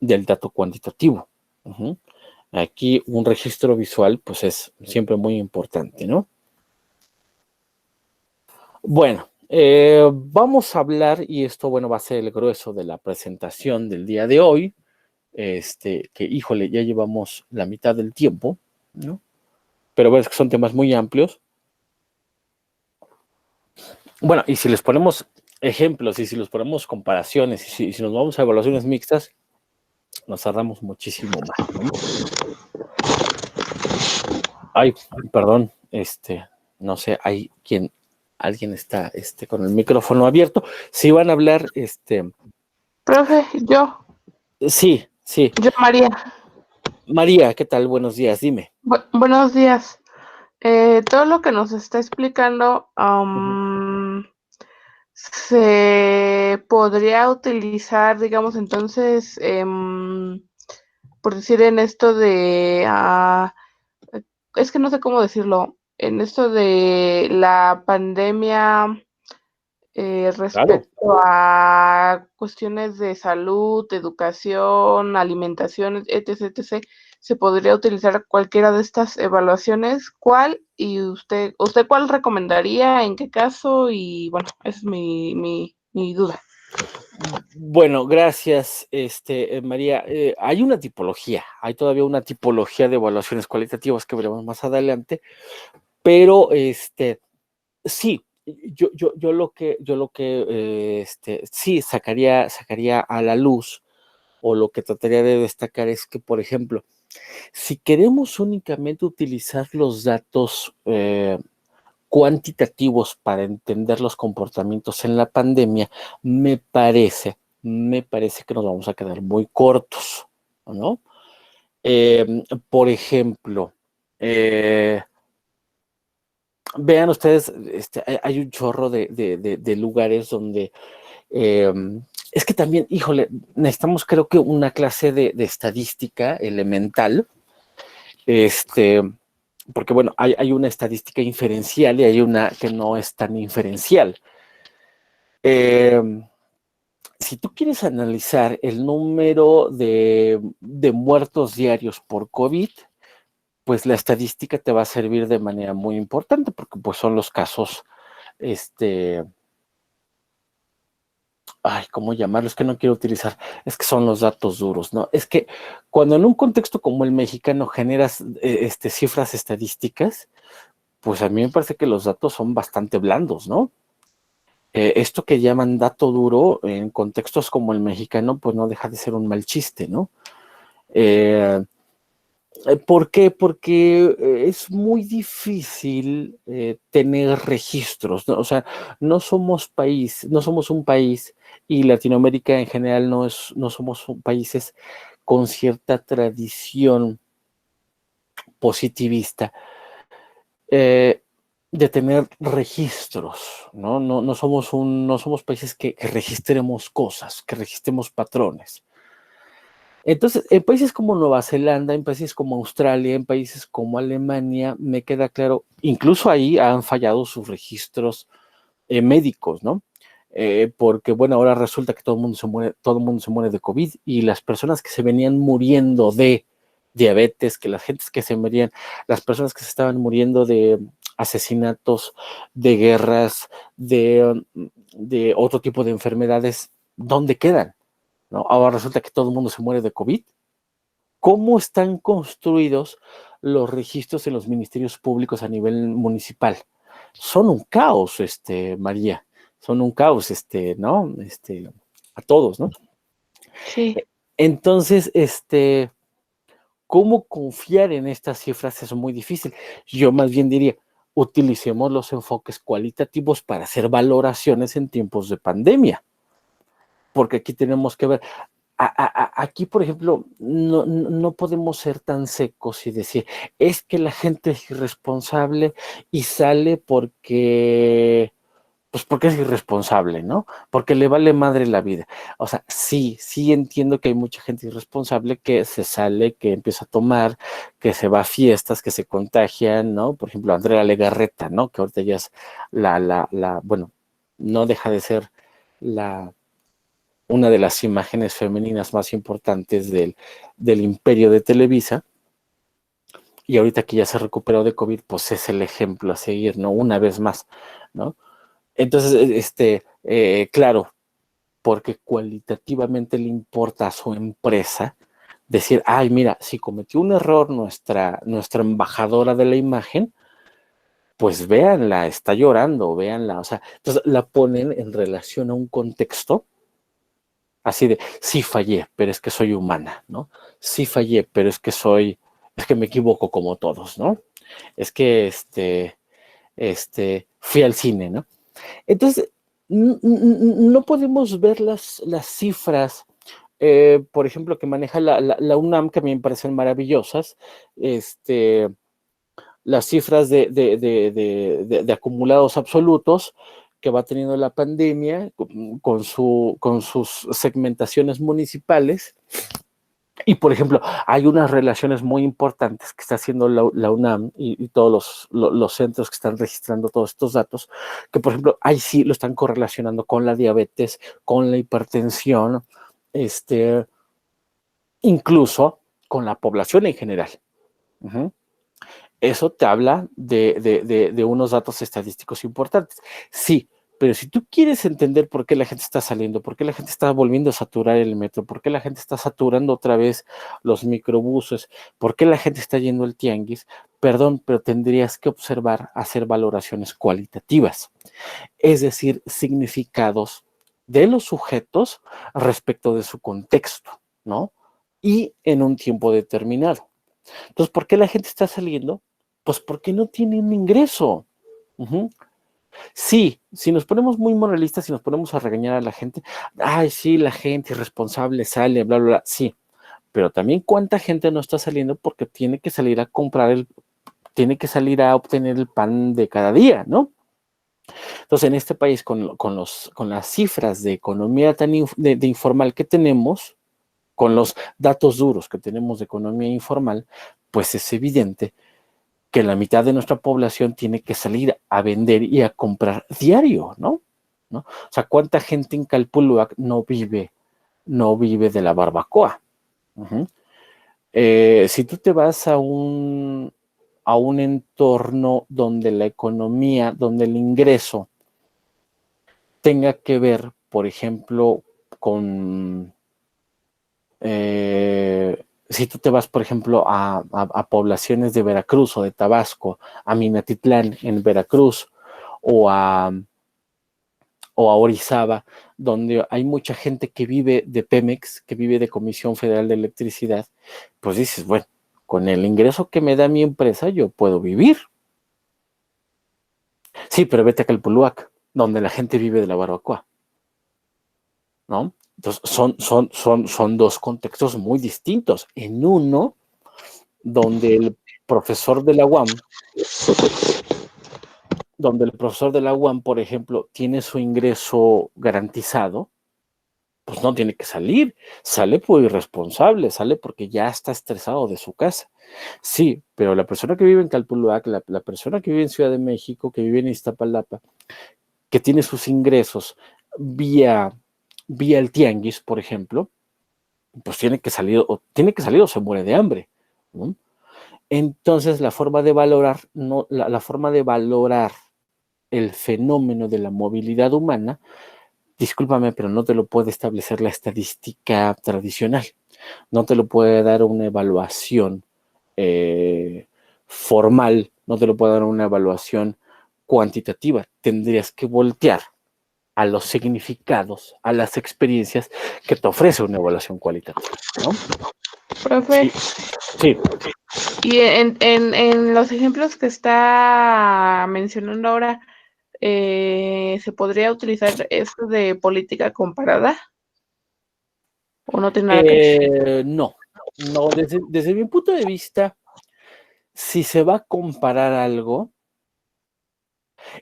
del dato cuantitativo. Aquí un registro visual pues es siempre muy importante, ¿no? Bueno, vamos a hablar, y esto, bueno, va a ser el grueso de la presentación del día de hoy, que, híjole, ya llevamos la mitad del tiempo, ¿no? Pero ves que son temas muy amplios. Bueno, y si les ponemos ejemplos, y si les ponemos comparaciones, y si nos vamos a evaluaciones mixtas, nos tardamos muchísimo más, ¿no? Ay, perdón, no sé, alguien está con el micrófono abierto. Si van a hablar, Profe, sí, María. María, ¿qué tal? Buenos días, dime. Buenos días. Todo lo que nos está explicando se podría utilizar, digamos, entonces, por decir en esto de, es que no sé cómo decirlo, en esto de la pandemia Claro. respecto a cuestiones de salud, educación, alimentación, etc., etc., se podría utilizar cualquiera de estas evaluaciones. ¿Cuál? Y usted cuál recomendaría, en qué caso, y bueno, esa es mi duda. Bueno, gracias, María. Hay una tipología, hay todavía una tipología de evaluaciones cualitativas que veremos más adelante, pero sí, sí sacaría a la luz, o lo que trataría de destacar es que, por ejemplo, si queremos únicamente utilizar los datos cuantitativos para entender los comportamientos en la pandemia, me parece que nos vamos a quedar muy cortos, ¿no? Por ejemplo, vean ustedes, hay un chorro de lugares donde es que también, híjole, necesitamos creo que una clase de estadística elemental, porque bueno, hay una estadística inferencial y hay una que no es tan inferencial. Si tú quieres analizar el número de muertos diarios por COVID, pues la estadística te va a servir de manera muy importante, porque pues son los casos, ¿cómo llamarlos? Que no quiero utilizar, es que son los datos duros, ¿no? Es que cuando en un contexto como el mexicano generas cifras estadísticas, pues a mí me parece que los datos son bastante blandos, ¿no? Esto que llaman dato duro en contextos como el mexicano, pues no deja de ser un mal chiste, ¿no? ¿Por qué? Porque es muy difícil tener registros, ¿no? O sea, no somos un país, y Latinoamérica en general no somos países con cierta tradición positivista eh, de tener registros, ¿no? No somos países que registremos cosas, que registremos patrones. Entonces, en países como Nueva Zelanda, en países como Australia, en países como Alemania, me queda claro, incluso ahí han fallado sus registros médicos, ¿no? Porque, bueno, ahora resulta que todo el mundo se muere de COVID, y las personas que se venían muriendo de diabetes, las personas que se estaban muriendo de asesinatos, de guerras, de otro tipo de enfermedades, ¿dónde quedan? ¿No? Ahora resulta que todo el mundo se muere de COVID. ¿Cómo están construidos los registros en los ministerios públicos a nivel municipal? Son un caos, María, son un caos, ¿no? A todos, ¿no? Sí. Entonces, ¿cómo confiar en estas cifras? Es muy difícil. Yo más bien diría, utilicemos los enfoques cualitativos para hacer valoraciones en tiempos de pandemia, porque aquí tenemos que ver, aquí, por ejemplo, no podemos ser tan secos y decir, es que la gente es irresponsable y sale porque es irresponsable, ¿no? Porque le vale madre la vida. O sea, sí entiendo que hay mucha gente irresponsable que se sale, que empieza a tomar, que se va a fiestas, que se contagian, ¿no? Por ejemplo, Andrea Legarreta, ¿no? Que ahorita ya es bueno, no deja de ser la una de las imágenes femeninas más importantes del imperio de Televisa, y ahorita que ya se recuperó de COVID, pues es el ejemplo a seguir, ¿no? Una vez más, ¿no? Entonces, claro, porque cualitativamente le importa a su empresa decir, ay, mira, si cometió un error nuestra embajadora de la imagen, pues véanla, está llorando, véanla, o sea, entonces la ponen en relación a un contexto. Así de, sí fallé, pero es que soy humana, ¿no? Sí fallé, pero es que me equivoco como todos, ¿no? Es que, fui al cine, ¿no? Entonces, no podemos ver las cifras, por ejemplo, que maneja la UNAM, que a mí me parecen maravillosas, las cifras de acumulados absolutos que va teniendo la pandemia con sus segmentaciones municipales. Y, por ejemplo, hay unas relaciones muy importantes que está haciendo la UNAM y todos los centros que están registrando todos estos datos, que, por ejemplo, ahí sí lo están correlacionando con la diabetes, con la hipertensión, incluso con la población en general. Eso te habla de unos datos estadísticos importantes. Sí, pero si tú quieres entender por qué la gente está saliendo, por qué la gente está volviendo a saturar el metro, por qué la gente está saturando otra vez los microbuses, por qué la gente está yendo al tianguis, perdón, pero tendrías que observar, hacer valoraciones cualitativas, es decir, significados de los sujetos respecto de su contexto, ¿no? Y en un tiempo determinado. Entonces, ¿por qué la gente está saliendo? Pues porque no tiene un ingreso. Sí, si nos ponemos muy moralistas y nos ponemos a regañar a la gente, ay, sí, la gente irresponsable sale, bla, bla, bla, sí, pero también cuánta gente no está saliendo porque tiene que salir a comprar tiene que salir a obtener el pan de cada día, ¿no? Entonces, en este país, con las cifras de economía tan de informal que tenemos, con los datos duros que tenemos de economía informal, pues es evidente que la mitad de nuestra población tiene que salir a vender y a comprar diario, ¿no? O sea, ¿cuánta gente en Calpulhuac no vive de la barbacoa? Si tú te vas a un entorno donde la economía, donde el ingreso tenga que ver, por ejemplo, con si tú te vas, por ejemplo, a poblaciones de Veracruz o de Tabasco, a Minatitlán en Veracruz o a Orizaba, donde hay mucha gente que vive de Pemex, que vive de Comisión Federal de Electricidad, pues dices, bueno, con el ingreso que me da mi empresa yo puedo vivir. Sí, pero vete a Calpulhuac, donde la gente vive de la barbacoa, ¿no? Entonces, son dos contextos muy distintos. En uno, donde el profesor de la UAM, por ejemplo, tiene su ingreso garantizado, pues no tiene que salir, sale por irresponsable, sale porque ya está estresado de su casa. Sí, pero la persona que vive en Calpulhuac, la persona que vive en Ciudad de México, que vive en Iztapalapa, que tiene sus ingresos vía el tianguis, por ejemplo, pues tiene que salir o se muere de hambre, ¿no? Entonces la forma de valorar, la forma de valorar el fenómeno de la movilidad humana, discúlpame, pero no te lo puede establecer la estadística tradicional, no te lo puede dar una evaluación formal, no te lo puede dar una evaluación cuantitativa, tendrías que voltear a los significados, a las experiencias que te ofrece una evaluación cualitativa, ¿no? Profe, sí. Y en los ejemplos que está mencionando ahora, ¿se podría utilizar esto de política comparada? ¿O no tiene nada que ver? No, desde mi punto de vista, si se va a comparar algo,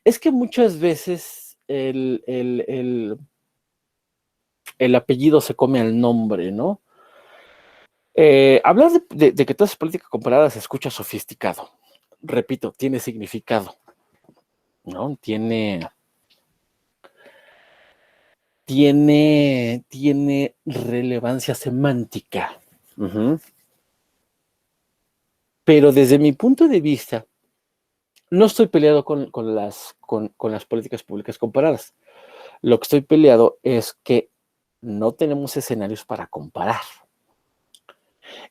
es que muchas veces el apellido se come al nombre, ¿no? Hablar de que toda esa política comparada se escucha sofisticado. Repito, tiene significado, ¿no? Tiene relevancia semántica. Pero desde mi punto de vista, no estoy peleado con las políticas públicas comparadas. Lo que estoy peleado es que no tenemos escenarios para comparar.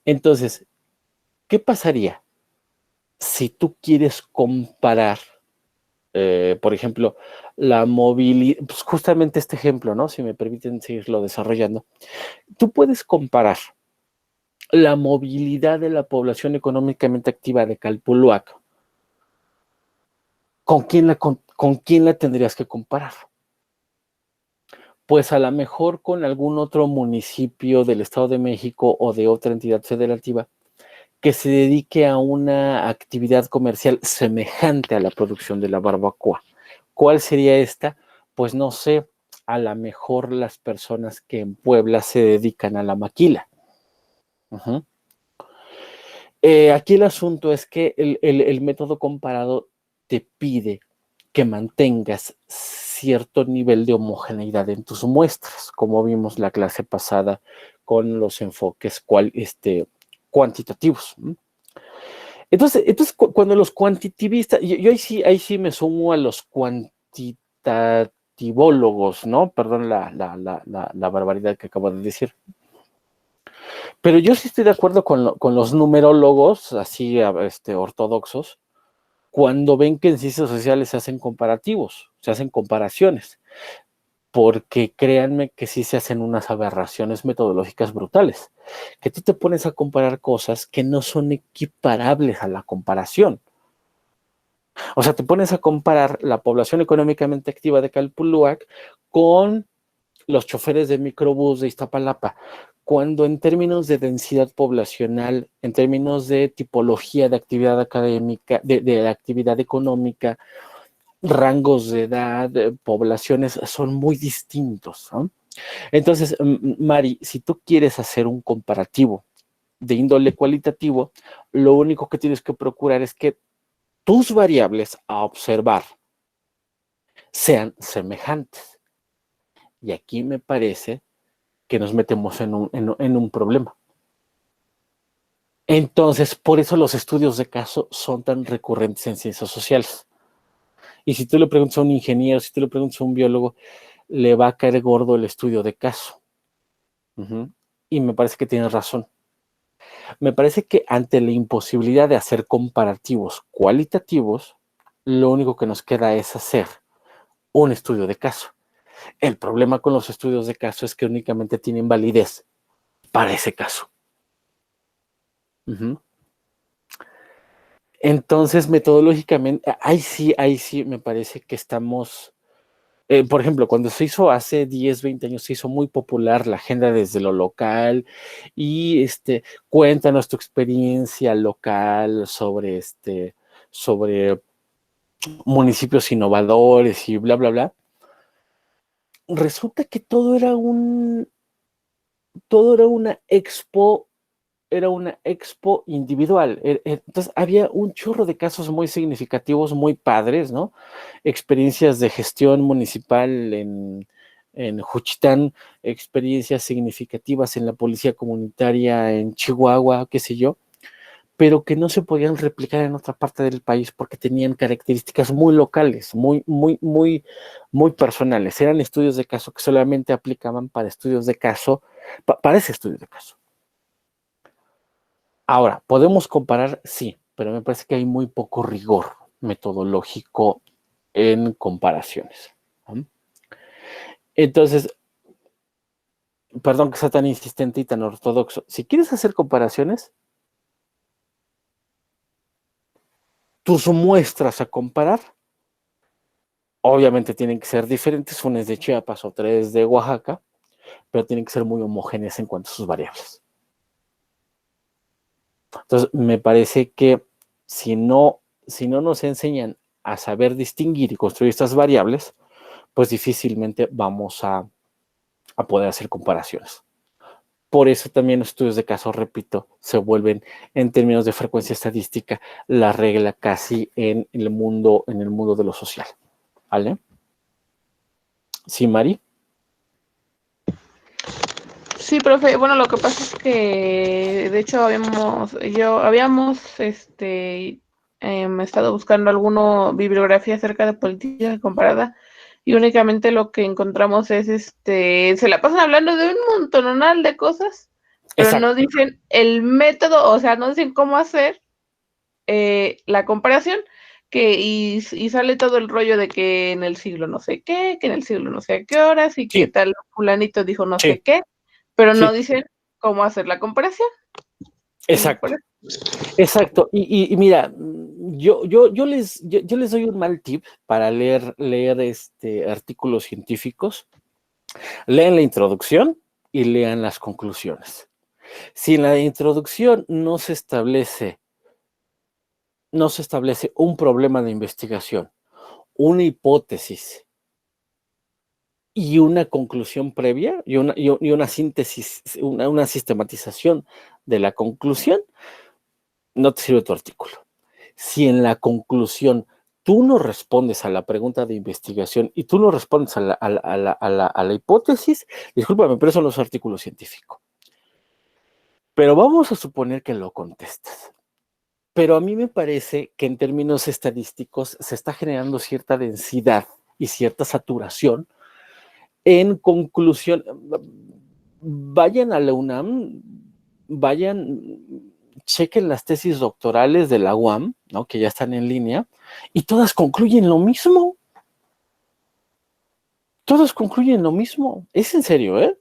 Entonces, ¿qué pasaría si tú quieres comparar, por ejemplo, la movilidad, pues justamente este ejemplo, ¿no? Si me permiten seguirlo desarrollando, tú puedes comparar la movilidad de la población económicamente activa de Calpulhuac. ¿Con quién la tendrías que comparar? Pues a lo mejor con algún otro municipio del Estado de México o de otra entidad federativa que se dedique a una actividad comercial semejante a la producción de la barbacoa. ¿Cuál sería esta? Pues no sé, a lo mejor las personas que en Puebla se dedican a la maquila. Uh-huh. Aquí el asunto es que el método comparado te pide que mantengas cierto nivel de homogeneidad en tus muestras, como vimos la clase pasada con los enfoques cuantitativos. Entonces cuando los cuantitivistas, yo ahí sí me sumo a los cuantitativólogos, ¿no? Perdón la barbaridad que acabo de decir. Pero yo sí estoy de acuerdo con los numerólogos, así ortodoxos, cuando ven que en ciencias sociales se hacen comparativos, se hacen comparaciones, porque créanme que sí se hacen unas aberraciones metodológicas brutales, que tú te pones a comparar cosas que no son equiparables a la comparación. O sea, te pones a comparar la población económicamente activa de Calpulúac con los choferes de microbús de Iztapalapa, cuando en términos de densidad poblacional, en términos de tipología de actividad académica, de actividad económica, rangos de edad, poblaciones son muy distintos, ¿no? Entonces, Mari, si tú quieres hacer un comparativo de índole cualitativo, lo único que tienes que procurar es que tus variables a observar sean semejantes. Y aquí me parece que nos metemos en un problema. Entonces, por eso los estudios de caso son tan recurrentes en ciencias sociales. Y si tú le preguntas a un ingeniero, si tú le preguntas a un biólogo, le va a caer gordo el estudio de caso. Y me parece que tienes razón. Me parece que ante la imposibilidad de hacer comparativos cualitativos, lo único que nos queda es hacer un estudio de caso. El problema con los estudios de caso es que únicamente tienen validez para ese caso. Entonces, metodológicamente, ahí sí me parece que estamos, por ejemplo, cuando se hizo hace 10, 20 años, se hizo muy popular la agenda desde lo local y cuéntanos tu experiencia local sobre municipios innovadores y bla, bla, bla. Resulta que todo era una expo individual. Entonces había un chorro de casos muy significativos, muy padres, ¿no? Experiencias de gestión municipal en Juchitán, experiencias significativas en la policía comunitaria en Chihuahua, qué sé yo, pero que no se podían replicar en otra parte del país porque tenían características muy locales, muy, muy, muy, muy personales. Eran estudios de caso que solamente aplicaban para estudios de caso, para ese estudio de caso. Ahora, ¿podemos comparar? Sí, pero me parece que hay muy poco rigor metodológico en comparaciones. Entonces, perdón que sea tan insistente y tan ortodoxo, si quieres hacer comparaciones, tus muestras a comparar, obviamente tienen que ser diferentes, una es de Chiapas, otra es de Oaxaca, pero tienen que ser muy homogéneas en cuanto a sus variables. Entonces, me parece que si no nos enseñan a saber distinguir y construir estas variables, pues difícilmente vamos a poder hacer comparaciones. Por eso también los estudios de caso, repito, se vuelven en términos de frecuencia estadística la regla casi en el mundo de lo social. ¿Vale? ¿Sí, Mari? Sí, profe. Bueno, lo que pasa es que de hecho habíamos estado buscando alguna bibliografía acerca de política comparada y únicamente lo que encontramos es se la pasan hablando de un montonal de cosas, pero Exacto. no dicen el método, o sea, no dicen cómo hacer la comparación, y sale todo el rollo de que en el siglo no sé qué, que en el siglo no sé a qué horas, y que Sí, tal fulanito dijo no sé sí, qué, pero no sí, dicen cómo hacer la comparación. exacto. Exacto. Y mira, yo les doy un mal tip para leer artículos científicos. Lean la introducción y lean las conclusiones. Si en la introducción no se establece un problema de investigación, una hipótesis y una conclusión previa y una síntesis, una sistematización de la conclusión, no te sirve tu artículo. Si en la conclusión tú no respondes a la pregunta de investigación y tú no respondes a la hipótesis, discúlpame, pero eso no es artículo científico. Pero vamos a suponer que lo contestas. Pero a mí me parece que en términos estadísticos se está generando cierta densidad y cierta saturación. En conclusión, vayan a la UNAM, chequen las tesis doctorales de la UAM, ¿no? Que ya están en línea, y todas concluyen lo mismo. Todas concluyen lo mismo. Es en serio, ¿eh?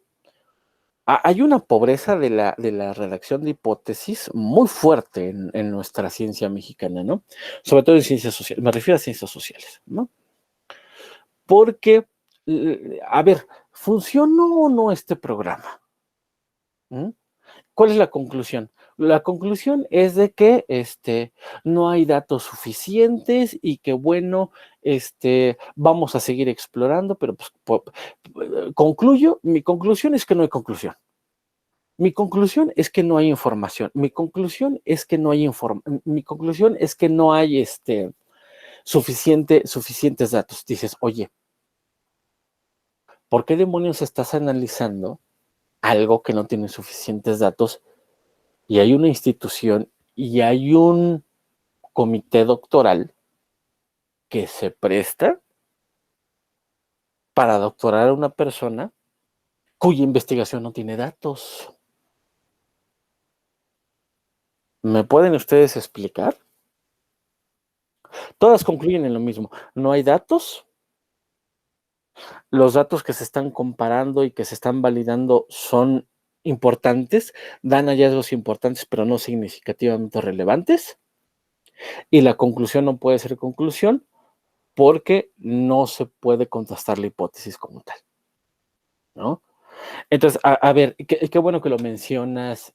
Hay una pobreza de la redacción de hipótesis muy fuerte en nuestra ciencia mexicana, ¿no? Sobre todo en ciencias sociales, me refiero a ciencias sociales, ¿no? Porque, a ver, ¿funcionó o no este programa? ¿Mm? ¿Cuál es la conclusión? La conclusión es de que no hay datos suficientes y que bueno, vamos a seguir explorando, pero pues, mi conclusión es que no hay conclusión. Mi conclusión es que no hay información. Mi conclusión es que no hay mi conclusión es que no hay suficientes datos. Dices, oye, ¿por qué demonios estás analizando algo que no tiene suficientes datos? Y hay una institución y hay un comité doctoral que se presta para doctorar a una persona cuya investigación no tiene datos. ¿Me pueden ustedes explicar? Todas concluyen en lo mismo. No hay datos. Los datos que se están comparando y que se están validando son importantes, dan hallazgos importantes, pero no significativamente relevantes. Y la conclusión no puede ser conclusión porque no se puede contrastar la hipótesis como tal, ¿no? Entonces, a ver, qué bueno que lo mencionas,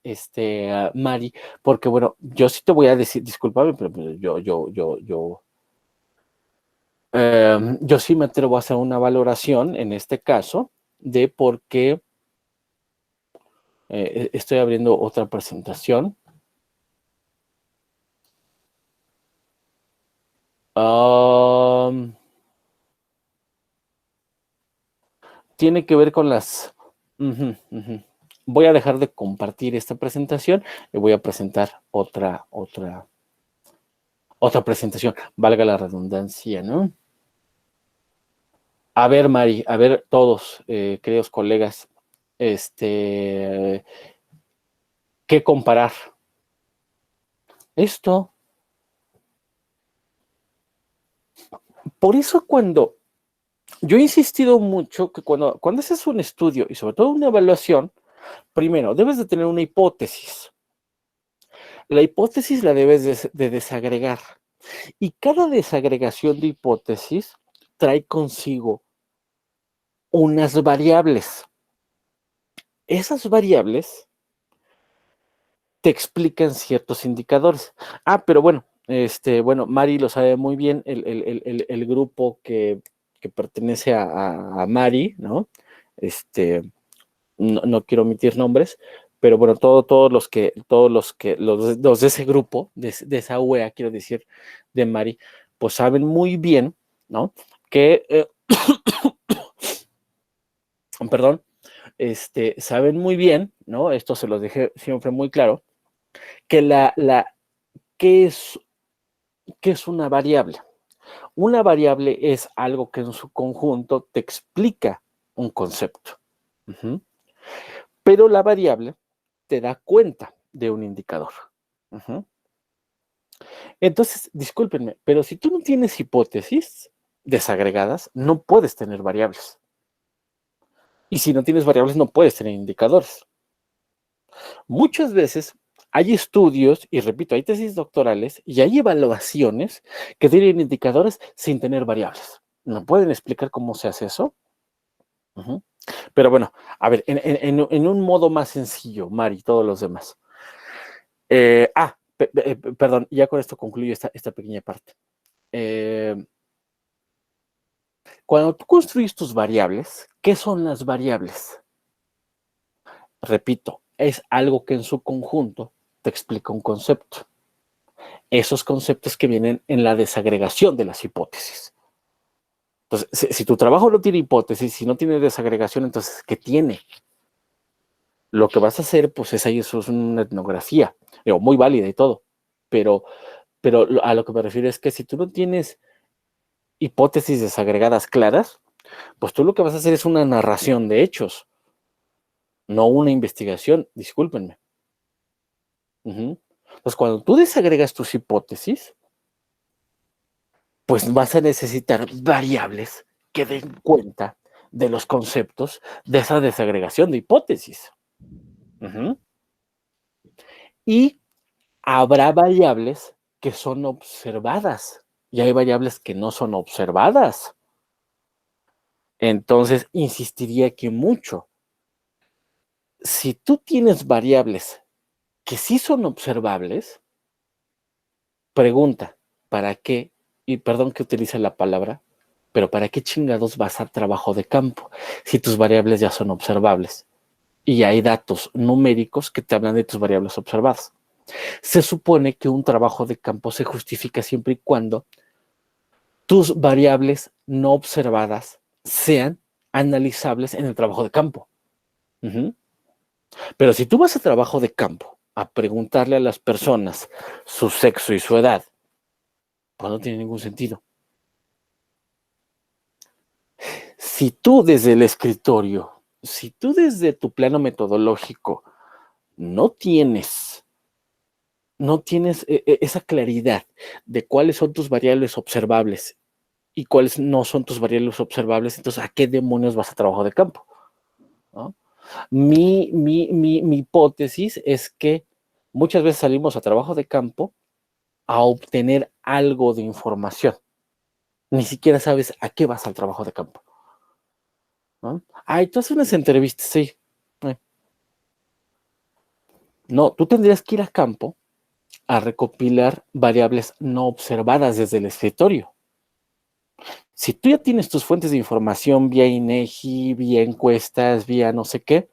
Mari, porque bueno, yo sí te voy a decir, discúlpame, pero yo sí me atrevo a hacer una valoración en este caso de por qué estoy abriendo otra presentación. Tiene que ver con las... Voy a dejar de compartir esta presentación y voy a presentar otra presentación, valga la redundancia, ¿no? A ver, Mari, a ver todos, queridos colegas, ¿qué comparar? Esto. Por eso cuando yo he insistido mucho que cuando haces un estudio y sobre todo una evaluación, primero debes de tener una hipótesis. La hipótesis la debes de desagregar y cada desagregación de hipótesis trae consigo unas variables. Esas variables te explican ciertos indicadores. Pero bueno, Mari lo sabe muy bien, el grupo que pertenece a Mari, ¿no? No quiero omitir nombres, pero bueno, todos los de ese grupo, de esa UEA, quiero decir, de Mari, pues saben muy bien, ¿no? Que, perdón, saben muy bien, ¿no? Esto se los dejé siempre muy claro, que ¿qué es una variable? Una variable es algo que en su conjunto te explica un concepto. Pero la variable te da cuenta de un indicador. Entonces, discúlpenme, pero si tú no tienes hipótesis desagregadas, no puedes tener variables. Y si no tienes variables, no puedes tener indicadores. Muchas veces hay estudios, y repito, hay tesis doctorales y hay evaluaciones que tienen indicadores sin tener variables. ¿Me pueden explicar cómo se hace eso? Pero bueno, a ver, en un modo más sencillo, Mari, todos los demás. Perdón, ya con esto concluyo esta pequeña parte. Cuando tú construyes tus variables, ¿qué son las variables? Repito, es algo que en su conjunto te explica un concepto. Esos conceptos que vienen en la desagregación de las hipótesis. Entonces, si tu trabajo no tiene hipótesis, si no tiene desagregación, entonces, ¿qué tiene? Lo que vas a hacer, pues eso es una etnografía, digo, muy válida y todo, pero a lo que me refiero es que si tú no tienes hipótesis desagregadas claras, pues tú lo que vas a hacer es una narración de hechos, no una investigación, discúlpenme. Entonces, cuando tú desagregas tus hipótesis, pues vas a necesitar variables que den cuenta de los conceptos de esa desagregación de hipótesis. Y habrá variables que son observadas y hay variables que no son observadas. Entonces, insistiría que mucho. Si tú tienes variables que sí son observables, pregunta, ¿para qué? Y perdón que utilice la palabra, pero ¿para qué chingados vas al trabajo de campo si tus variables ya son observables? Y hay datos numéricos que te hablan de tus variables observadas. Se supone que un trabajo de campo se justifica siempre y cuando tus variables no observadas sean analizables en el trabajo de campo. Pero si tú vas a trabajo de campo a preguntarle a las personas su sexo y su edad, pues no tiene ningún sentido. Si tú desde el escritorio, si tú desde tu plano metodológico no tienes esa claridad de cuáles son tus variables observables y cuáles no son tus variables observables, entonces ¿a qué demonios vas a trabajo de campo? ¿No? Mi hipótesis es que muchas veces salimos a trabajo de campo a obtener algo de información. Ni siquiera sabes a qué vas al trabajo de campo. ¿No? Ay, tú haces unas entrevistas, sí. No, tú tendrías que ir a campo a recopilar variables no observadas desde el escritorio. Si tú ya tienes tus fuentes de información vía INEGI, vía encuestas, vía no sé qué,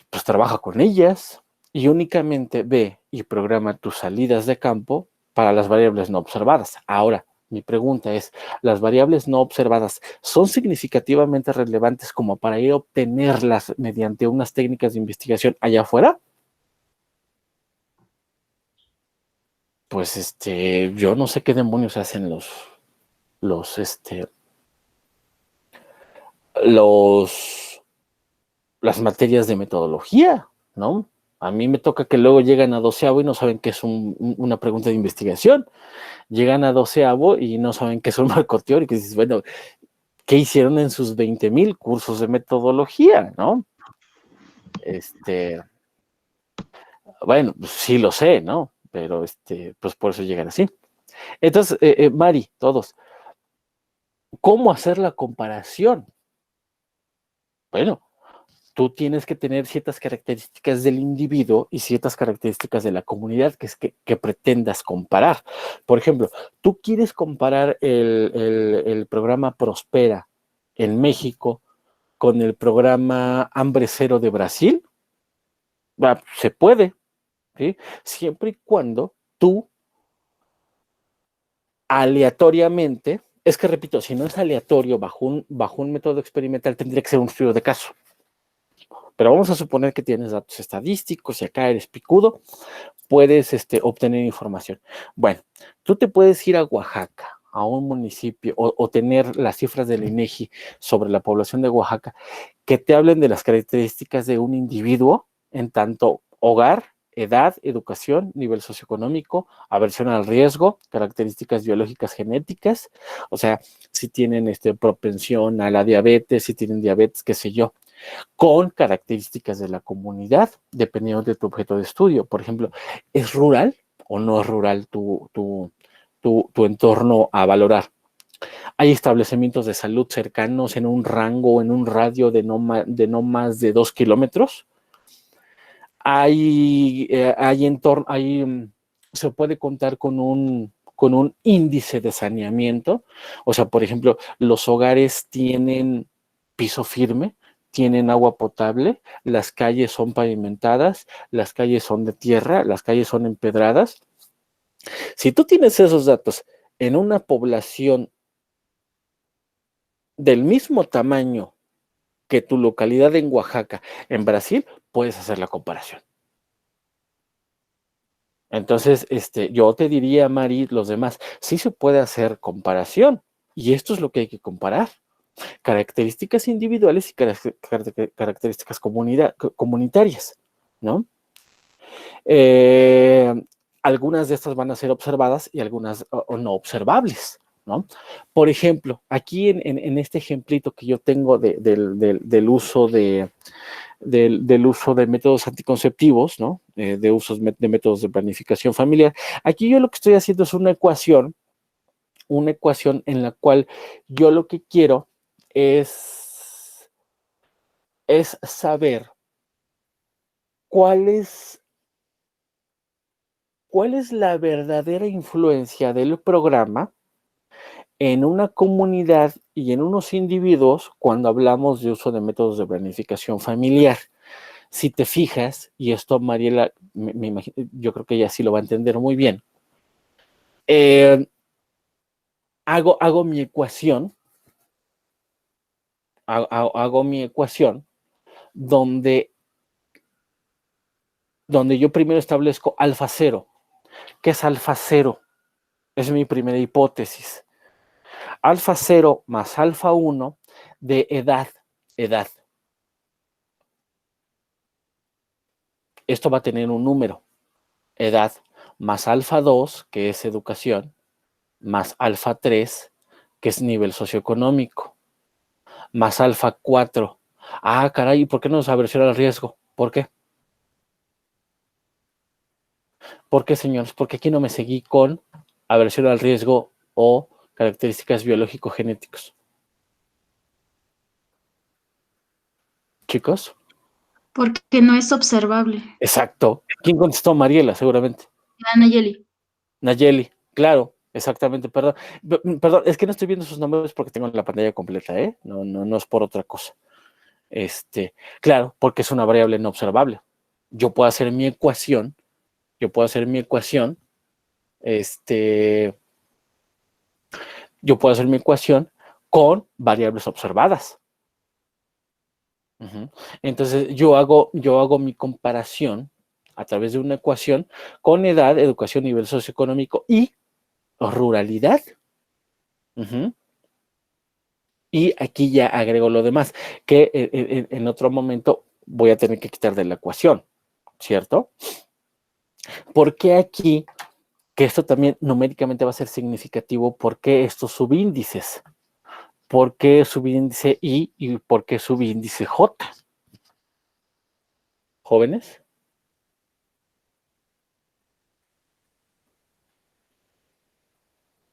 pues trabaja con ellas y únicamente ve y programa tus salidas de campo para las variables no observadas. Ahora, mi pregunta es, ¿las variables no observadas son significativamente relevantes como para ir a obtenerlas mediante unas técnicas de investigación allá afuera? Pues yo no sé qué demonios hacen las materias de metodología, ¿no? A mí me toca que luego llegan a 12avo y no saben qué es una pregunta de investigación. Llegan a 12avo y no saben qué es un marco teórico. Y dices, bueno, ¿qué hicieron en sus 20,000 cursos de metodología, no? Bueno, pues sí lo sé, ¿no? Pero pues por eso llegan así. Entonces, Mari, todos, ¿cómo hacer la comparación? Bueno, tú tienes que tener ciertas características del individuo y ciertas características de la comunidad que pretendas comparar. Por ejemplo, tú quieres comparar el programa Prospera en México con el programa Hambre Cero de Brasil. Se puede, ¿sí? Siempre y cuando tú aleatoriamente, es que repito, si no es aleatorio bajo un método experimental, tendría que ser un estudio de caso. Pero vamos a suponer que tienes datos estadísticos y acá eres picudo, puedes obtener información. Bueno, tú te puedes ir a Oaxaca, a un municipio, o tener las cifras del INEGI sobre la población de Oaxaca, que te hablen de las características de un individuo en tanto hogar, edad, educación, nivel socioeconómico, aversión al riesgo, características biológicas genéticas, o sea, si tienen propensión a la diabetes, si tienen diabetes, qué sé yo, con características de la comunidad, dependiendo de tu objeto de estudio. Por ejemplo, ¿es rural o no es rural tu entorno a valorar? Hay establecimientos de salud cercanos en un rango, en un radio de no más de 2 kilómetros. Se puede contar con un índice de saneamiento. O sea, por ejemplo, los hogares tienen piso firme, tienen agua potable, las calles son pavimentadas, las calles son de tierra, las calles son empedradas. Si tú tienes esos datos en una población del mismo tamaño que tu localidad en Oaxaca, en Brasil, puedes hacer la comparación. Entonces, yo te diría, Mari, los demás, sí se puede hacer comparación, y esto es lo que hay que comparar. Características individuales y características comunitarias, ¿no? Algunas de estas van a ser observadas y algunas no observables, ¿no? Por ejemplo, aquí en este ejemplito que yo tengo del uso de métodos anticonceptivos, ¿no? De métodos de planificación familiar. Aquí yo lo que estoy haciendo es una ecuación en la cual yo lo que quiero es saber cuál es la verdadera influencia del programa en una comunidad y en unos individuos cuando hablamos de uso de métodos de planificación familiar. Si te fijas, y esto Mariela, me imagino, yo creo que ella sí lo va a entender muy bien, hago mi ecuación, hago mi ecuación donde yo primero establezco alfa cero. ¿Qué es alfa cero? Es mi primera hipótesis. Alfa cero más alfa 1 de edad. Esto va a tener un número, edad, más alfa 2, que es educación, más alfa 3, que es nivel socioeconómico, más alfa 4. Ah, caray, ¿por qué no nos aversión al riesgo? ¿Por qué? ¿Por qué, señores? Porque aquí no me seguí con aversión al riesgo o características biológico-genéticos. ¿Chicos? Porque no es observable. Exacto. ¿Quién contestó? Mariela, seguramente. Nayeli. Nayeli, claro, exactamente, perdón. Perdón, es que no estoy viendo sus nombres porque tengo la pantalla completa, ¿eh? No es por otra cosa. Claro, porque es una variable no observable. Yo puedo hacer mi ecuación, con variables observadas. Entonces, yo hago mi comparación a través de una ecuación con edad, educación, nivel socioeconómico y ruralidad. Y aquí ya agrego lo demás, que en otro momento voy a tener que quitar de la ecuación, ¿cierto? Porque aquí, que esto también numéricamente va a ser significativo, ¿por qué estos subíndices? ¿Por qué subíndice I y por qué subíndice J? ¿Jóvenes?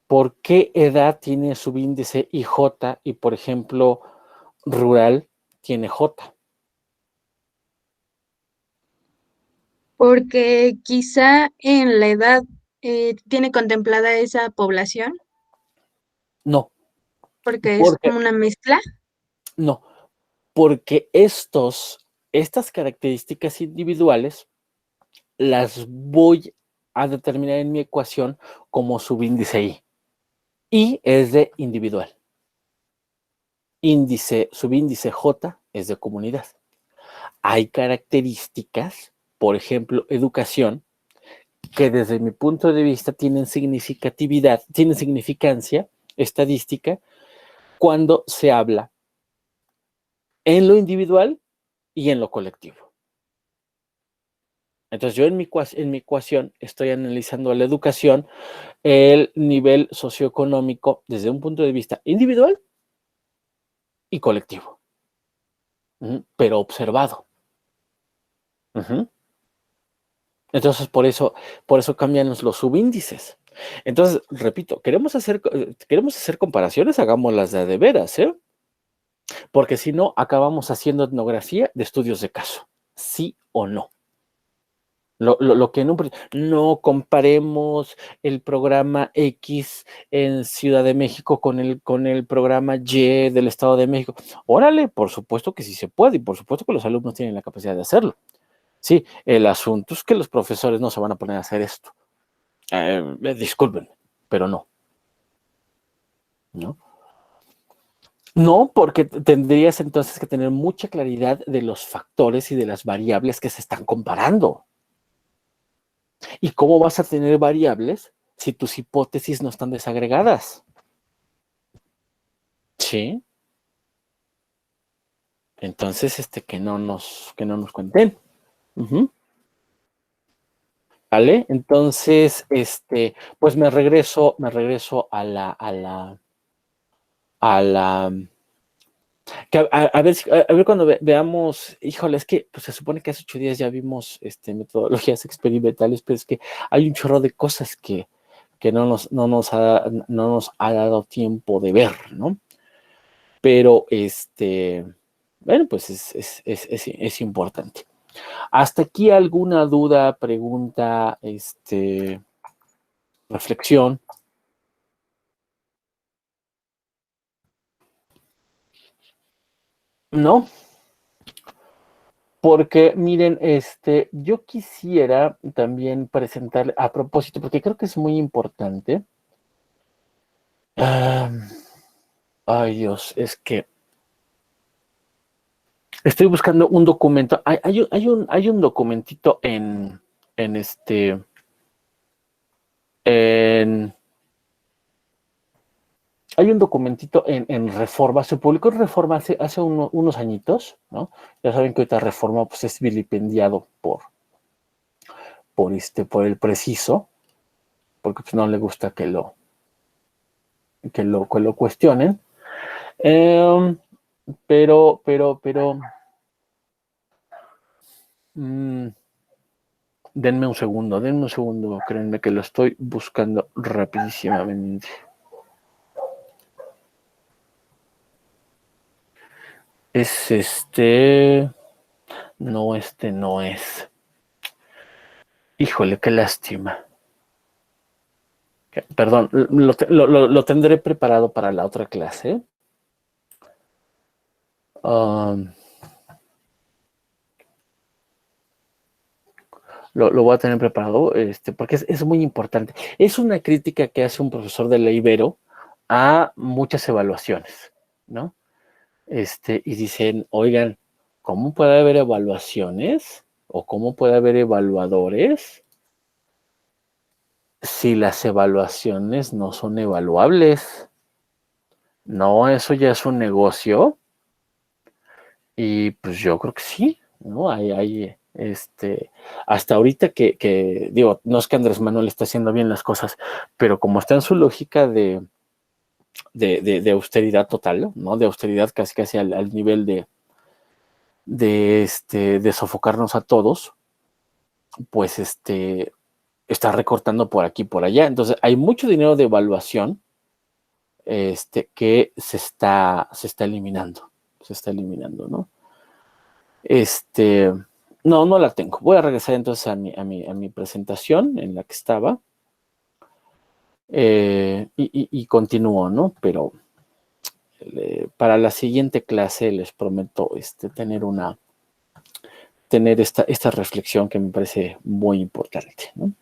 ¿Por qué edad tiene subíndice IJ y, por ejemplo, rural tiene J? Porque quizá en la edad tiene contemplada esa población, No, porque es porque como una mezcla. no, porque estas características individuales las voy a determinar en mi ecuación como subíndice I. I es de individual. Subíndice J es de comunidad. Hay características, por ejemplo, educación, que desde mi punto de vista tienen significatividad, tienen significancia estadística cuando se habla en lo individual y en lo colectivo. Entonces yo en mi ecuación estoy analizando la educación, el nivel socioeconómico desde un punto de vista individual y colectivo, pero observado. Entonces por eso cambian los subíndices. Entonces, repito, queremos hacer comparaciones, hagámoslas de veras, ¿eh? Porque si no, acabamos haciendo etnografía de estudios de caso, sí o no. Lo que no comparemos el programa X en Ciudad de México con el programa Y del Estado de México. Órale, por supuesto que sí se puede y por supuesto que los alumnos tienen la capacidad de hacerlo. Sí, el asunto es que los profesores no se van a poner a hacer esto. Disculpen, pero no. No, porque tendrías entonces que tener mucha claridad de los factores y de las variables que se están comparando. ¿Y cómo vas a tener variables si tus hipótesis no están desagregadas? Sí. Entonces, que no nos cuenten. ¿Vale? Entonces, pues me regreso a la a ver cuando veamos, híjole, es que pues, se supone que hace 8 días ya vimos metodologías experimentales, pero es que hay un chorro de cosas que no nos ha dado tiempo de ver, ¿no? Pero bueno, pues es importante. ¿Hasta aquí alguna duda, pregunta, reflexión? ¿No? Porque, miren, yo quisiera también presentar a propósito, porque creo que es muy importante. Ay, Dios, es que estoy buscando un documento. Hay un documentito en hay un documentito en Reforma, se publicó en Reforma hace unos añitos, ¿no? Ya saben que ahorita Reforma pues, es vilipendiado por el preciso, porque pues, no le gusta que lo cuestionen. Pero denme un segundo, créanme que lo estoy buscando rapidísimamente. Es no, no es. Híjole, qué lástima. Perdón, lo tendré preparado para la otra clase. Lo voy a tener preparado, porque es muy importante. Es una crítica que hace un profesor de la Ibero a muchas evaluaciones, ¿no? Y dicen, oigan, ¿cómo puede haber evaluaciones? ¿O cómo puede haber evaluadores si las evaluaciones no son evaluables? No, eso ya es un negocio. Y pues yo creo que sí, ¿no? Hasta ahorita que, digo, no es que Andrés Manuel esté haciendo bien las cosas, pero como está en su lógica de austeridad total, ¿no? De austeridad casi al nivel de sofocarnos a todos, pues está recortando por aquí y por allá. Entonces, hay mucho dinero de evaluación que se está eliminando. Se está eliminando, ¿no? No la tengo. Voy a regresar entonces a mi presentación en la que estaba. Y continúo, ¿no? Pero para la siguiente clase les prometo tener esta reflexión que me parece muy importante, ¿no?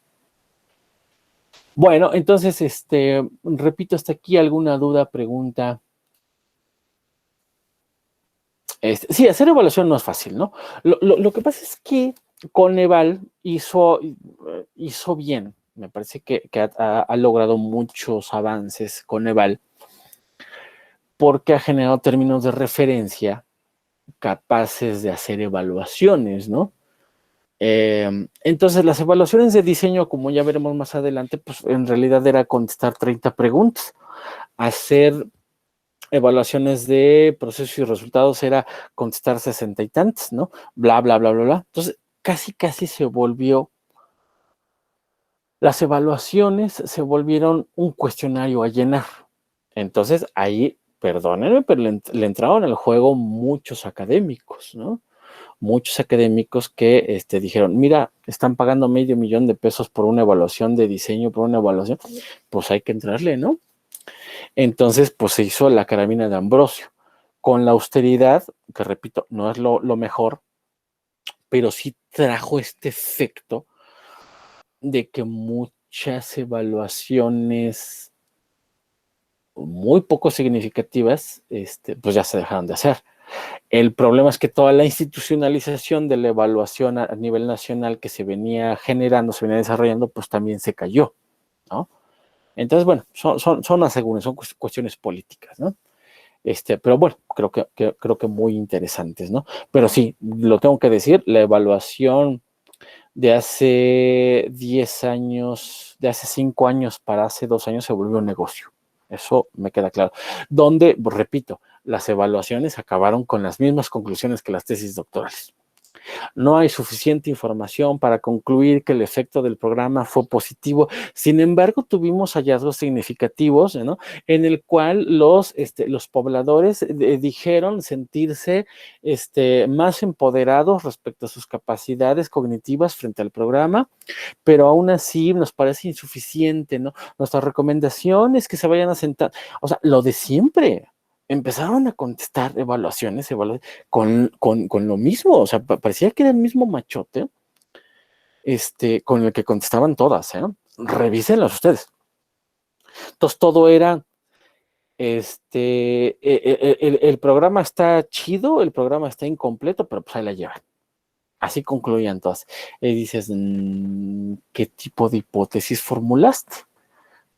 Bueno, entonces, repito, hasta aquí alguna duda, pregunta. Sí, hacer evaluación no es fácil, ¿no? Lo que pasa es que Coneval hizo bien. Me parece que ha logrado muchos avances Coneval porque ha generado términos de referencia capaces de hacer evaluaciones, ¿no? Entonces, las evaluaciones de diseño, como ya veremos más adelante, pues en realidad era contestar 30 preguntas. Hacer evaluaciones de procesos y resultados era contestar 60 y tantos, ¿no? Bla, bla, bla, bla, bla. Entonces, casi se volvió las evaluaciones se volvieron un cuestionario a llenar. Entonces ahí, perdónenme, pero le entraron al juego muchos académicos, ¿no? Muchos académicos que dijeron, mira, están pagando $500,000 por una evaluación de diseño, por una evaluación, pues hay que entrarle, ¿no? Entonces, pues se hizo la carabina de Ambrosio, con la austeridad, que repito, no es lo mejor, pero sí trajo este efecto de que muchas evaluaciones muy poco significativas, pues ya se dejaron de hacer. El problema es que toda la institucionalización de la evaluación a nivel nacional que se venía generando, se venía desarrollando, pues también se cayó, ¿no? Entonces, bueno, son asegúnes, son cuestiones políticas, ¿no? Pero bueno, creo que muy interesantes, ¿no? Pero sí, lo tengo que decir, la evaluación de hace 10 años, de hace 5 años para hace 2 años se volvió un negocio. Eso me queda claro. Donde, repito, las evaluaciones acabaron con las mismas conclusiones que las tesis doctorales. No hay suficiente información para concluir que el efecto del programa fue positivo. Sin embargo, tuvimos hallazgos significativos, ¿no? En el cual los pobladores dijeron sentirse más empoderados respecto a sus capacidades cognitivas frente al programa, pero aún así nos parece insuficiente, ¿no? Nuestra recomendación es que se vayan a sentar, o sea, lo de siempre. Empezaron a contestar evaluaciones con lo mismo, o sea, parecía que era el mismo machote con el que contestaban todas, ¿eh? Revísenlas ustedes. Entonces todo era, el programa está chido, el programa está incompleto, pero pues ahí la llevan. Así concluían todas. Y dices, ¿qué tipo de hipótesis formulaste?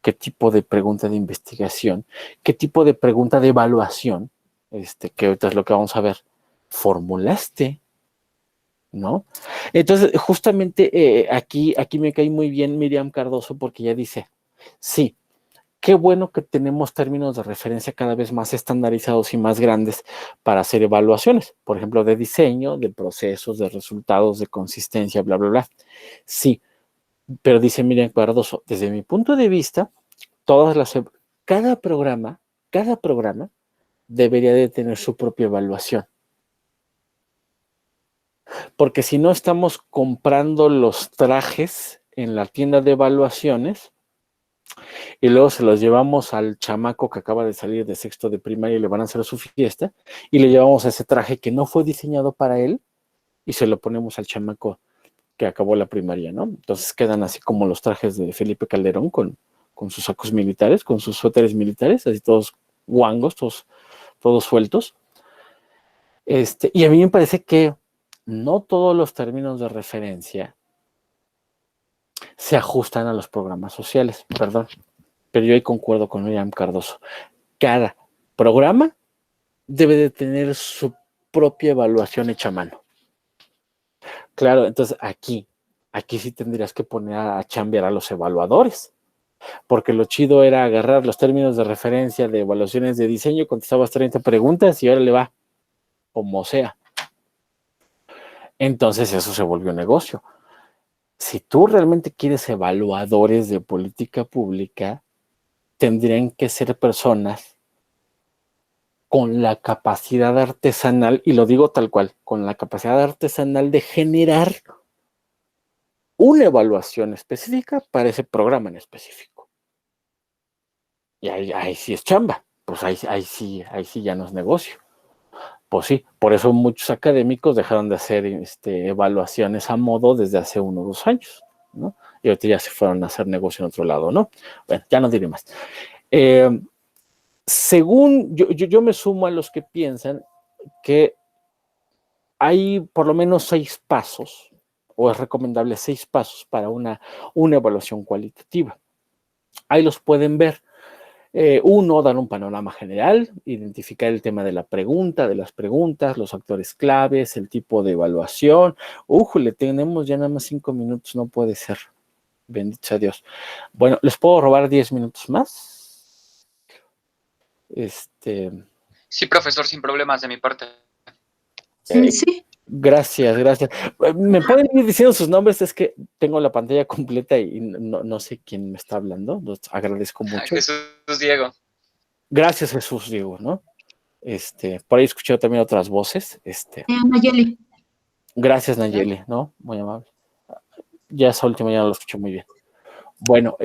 ¿Qué tipo de pregunta de investigación? ¿Qué tipo de pregunta de evaluación? Que ahorita es lo que vamos a ver. ¿Formulaste? ¿No? Entonces, justamente aquí me cae muy bien Miriam Cardoso porque ella dice, sí, qué bueno que tenemos términos de referencia cada vez más estandarizados y más grandes para hacer evaluaciones, por ejemplo, de diseño, de procesos, de resultados, de consistencia, bla, bla, bla. Sí, pero dice Miriam Cardoso, desde mi punto de vista, cada programa debería de tener su propia evaluación. Porque si no estamos comprando los trajes en la tienda de evaluaciones y luego se los llevamos al chamaco que acaba de salir de sexto de primaria y le van a hacer su fiesta y le llevamos ese traje que no fue diseñado para él y se lo ponemos al chamaco que acabó la primaria, ¿no? Entonces quedan así como los trajes de Felipe Calderón con sus sacos militares, con sus suéteres militares, así todos guangos, todos sueltos. Y a mí me parece que no todos los términos de referencia se ajustan a los programas sociales, perdón, pero yo ahí concuerdo con Miriam Cardoso. Cada programa debe de tener su propia evaluación hecha a mano. Claro, entonces aquí sí tendrías que poner a chambear a los evaluadores, porque lo chido era agarrar los términos de referencia de evaluaciones de diseño, contestabas 30 preguntas y ahora le va, como sea. Entonces eso se volvió negocio. Si tú realmente quieres evaluadores de política pública, tendrían que ser personas con la capacidad artesanal, y lo digo tal cual, con la capacidad artesanal de generar una evaluación específica para ese programa en específico. Y ahí sí es chamba, pues ahí sí ya no es negocio. Pues sí, por eso muchos académicos dejaron de hacer evaluaciones a modo desde hace 1 o 2 años, ¿no? Y ahorita ya se fueron a hacer negocio en otro lado, ¿no? Bueno, ya no diré más. Según yo me sumo a los que piensan que hay por lo menos 6 pasos, o es recomendable 6 pasos para una evaluación cualitativa. Ahí los pueden ver. 1, dar un panorama general, identificar el tema de la pregunta, de las preguntas, los actores claves, el tipo de evaluación. Le tenemos ya nada más 5 minutos, no puede ser. Bendito sea Dios. Bueno, ¿les puedo robar 10 minutos más? Sí, profesor, sin problemas de mi parte. Sí. Gracias. ¿Me pueden ir diciendo sus nombres? Es que tengo la pantalla completa y no sé quién me está hablando. Los agradezco mucho. Jesús Diego. Gracias, Jesús Diego, ¿no? Por ahí escuché también otras voces. Nayeli. Gracias, Nayeli, ¿no? Muy amable. Ya esa última ya no lo escuché muy bien. Bueno,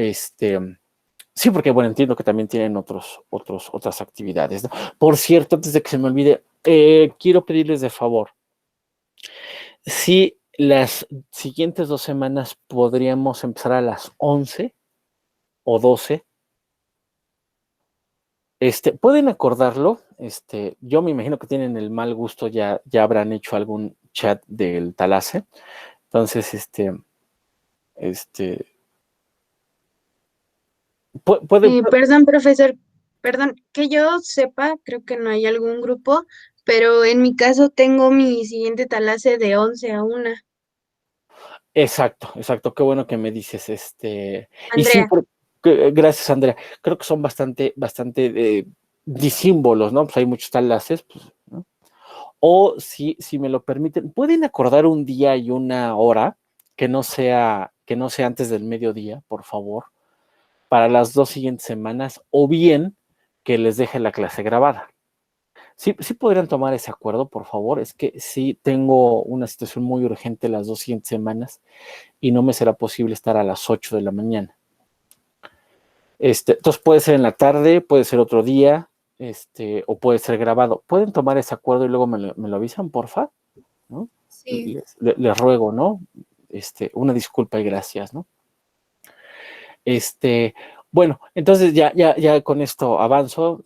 sí, porque bueno, entiendo que también tienen otras actividades, ¿no? Por cierto, antes de que se me olvide, quiero pedirles de favor, si las siguientes 2 semanas podríamos empezar a las 11 o 12, pueden acordarlo, yo me imagino que tienen el mal gusto, ya habrán hecho algún chat del Talase, entonces, puede, Perdón, profesor, perdón, que yo sepa, creo que no hay algún grupo, pero en mi caso tengo mi siguiente talase de 11 a 1. exacto, qué bueno que me dices, y sí, Andrea, gracias, Andrea, creo que son bastante disímbolos, ¿no? Pues hay muchos Talases, pues, ¿no? O si me lo permiten, pueden acordar un día y una hora que no sea antes del mediodía, por favor, para las 2 siguientes semanas, o bien que les deje la clase grabada. Sí podrían tomar ese acuerdo, por favor. Es que sí tengo una situación muy urgente las 2 siguientes semanas y no me será posible estar a las 8 de la mañana. Entonces puede ser en la tarde, puede ser otro día, o puede ser grabado. ¿Pueden tomar ese acuerdo y luego me lo avisan, porfa? ¿No? sí. Les ruego, ¿no? Una disculpa y gracias, ¿no? Bueno, entonces ya con esto avanzo,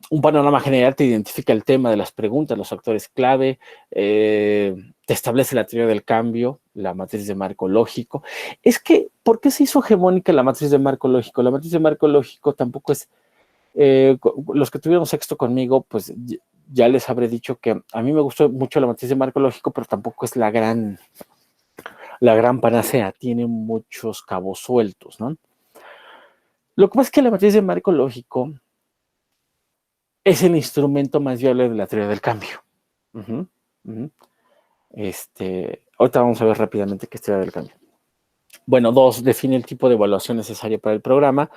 un panorama general te identifica el tema de las preguntas, los actores clave, te establece la teoría del cambio, la matriz de marco lógico. Es que, ¿por qué se hizo hegemónica la matriz de marco lógico? La matriz de marco lógico tampoco es, los que tuvieron sexto conmigo, pues ya les habré dicho que a mí me gustó mucho la matriz de marco lógico, pero tampoco es la gran panacea, tiene muchos cabos sueltos, ¿no? Lo que pasa es que la matriz de marco lógico es el instrumento más viable de la teoría del cambio. Uh-huh, uh-huh. Ahorita vamos a ver rápidamente qué es teoría del cambio. Bueno, 2, define el tipo de evaluación necesaria para el programa.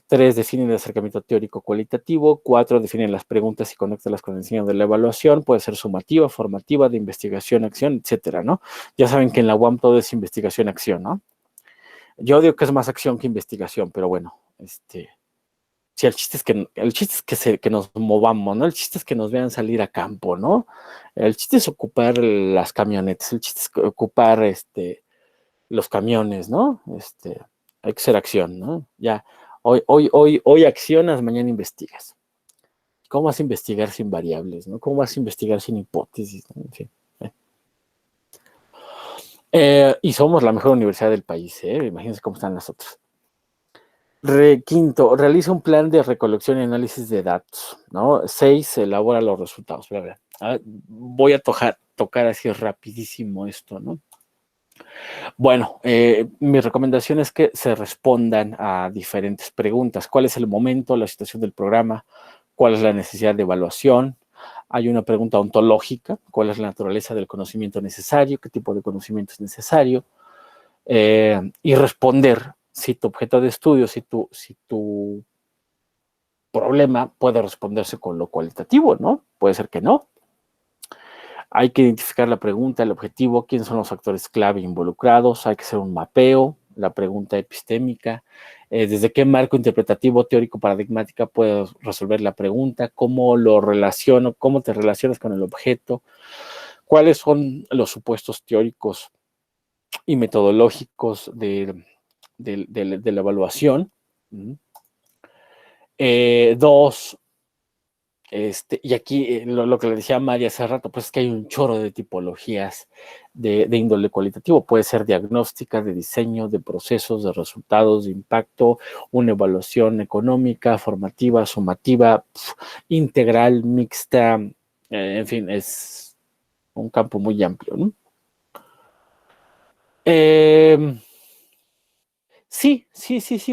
3, define el acercamiento teórico cualitativo. 4, define las preguntas y conéctalas con el diseño de la evaluación. Puede ser sumativa, formativa, de investigación, acción, etcétera, ¿no? Ya saben que en la UAM todo es investigación, acción, ¿no? Yo digo que es más acción que investigación, pero bueno, sí, el chiste es que nos movamos, ¿no? El chiste es que nos vean salir a campo, ¿no? El chiste es ocupar las camionetas, el chiste es ocupar los camiones, ¿no? Hay que hacer acción, ¿no? Ya, hoy accionas, mañana investigas. ¿Cómo vas a investigar sin variables, no? ¿Cómo vas a investigar sin hipótesis, ¿no? En fin. Y somos la mejor universidad del país, ¿eh? Imagínense cómo están las otras. Quinto, realiza un plan de recolección y análisis de datos, ¿no? 6, elabora los resultados. Voy a tocar así rapidísimo esto, ¿no? Bueno, mi recomendación es que se respondan a diferentes preguntas. ¿Cuál es el momento, la situación del programa? ¿Cuál es la necesidad de evaluación? Hay una pregunta ontológica. ¿Cuál es la naturaleza del conocimiento necesario? ¿Qué tipo de conocimiento es necesario? Y responder si tu objeto de estudio, si tu problema puede responderse con lo cualitativo, ¿no? Puede ser que no. Hay que identificar la pregunta, el objetivo, quiénes son los actores clave involucrados, hay que hacer un mapeo, la pregunta epistémica, desde qué marco interpretativo, teórico, paradigmática puedes resolver la pregunta, cómo lo relaciono, cómo te relacionas con el objeto, cuáles son los supuestos teóricos y metodológicos de la evaluación. 2, y aquí lo que le decía a María hace rato, pues es que hay un chorro de tipologías de índole cualitativo. Puede ser diagnóstica, de diseño, de procesos, de resultados, de impacto, una evaluación económica, formativa, sumativa, integral, mixta, en fin, es un campo muy amplio, ¿no? Sí,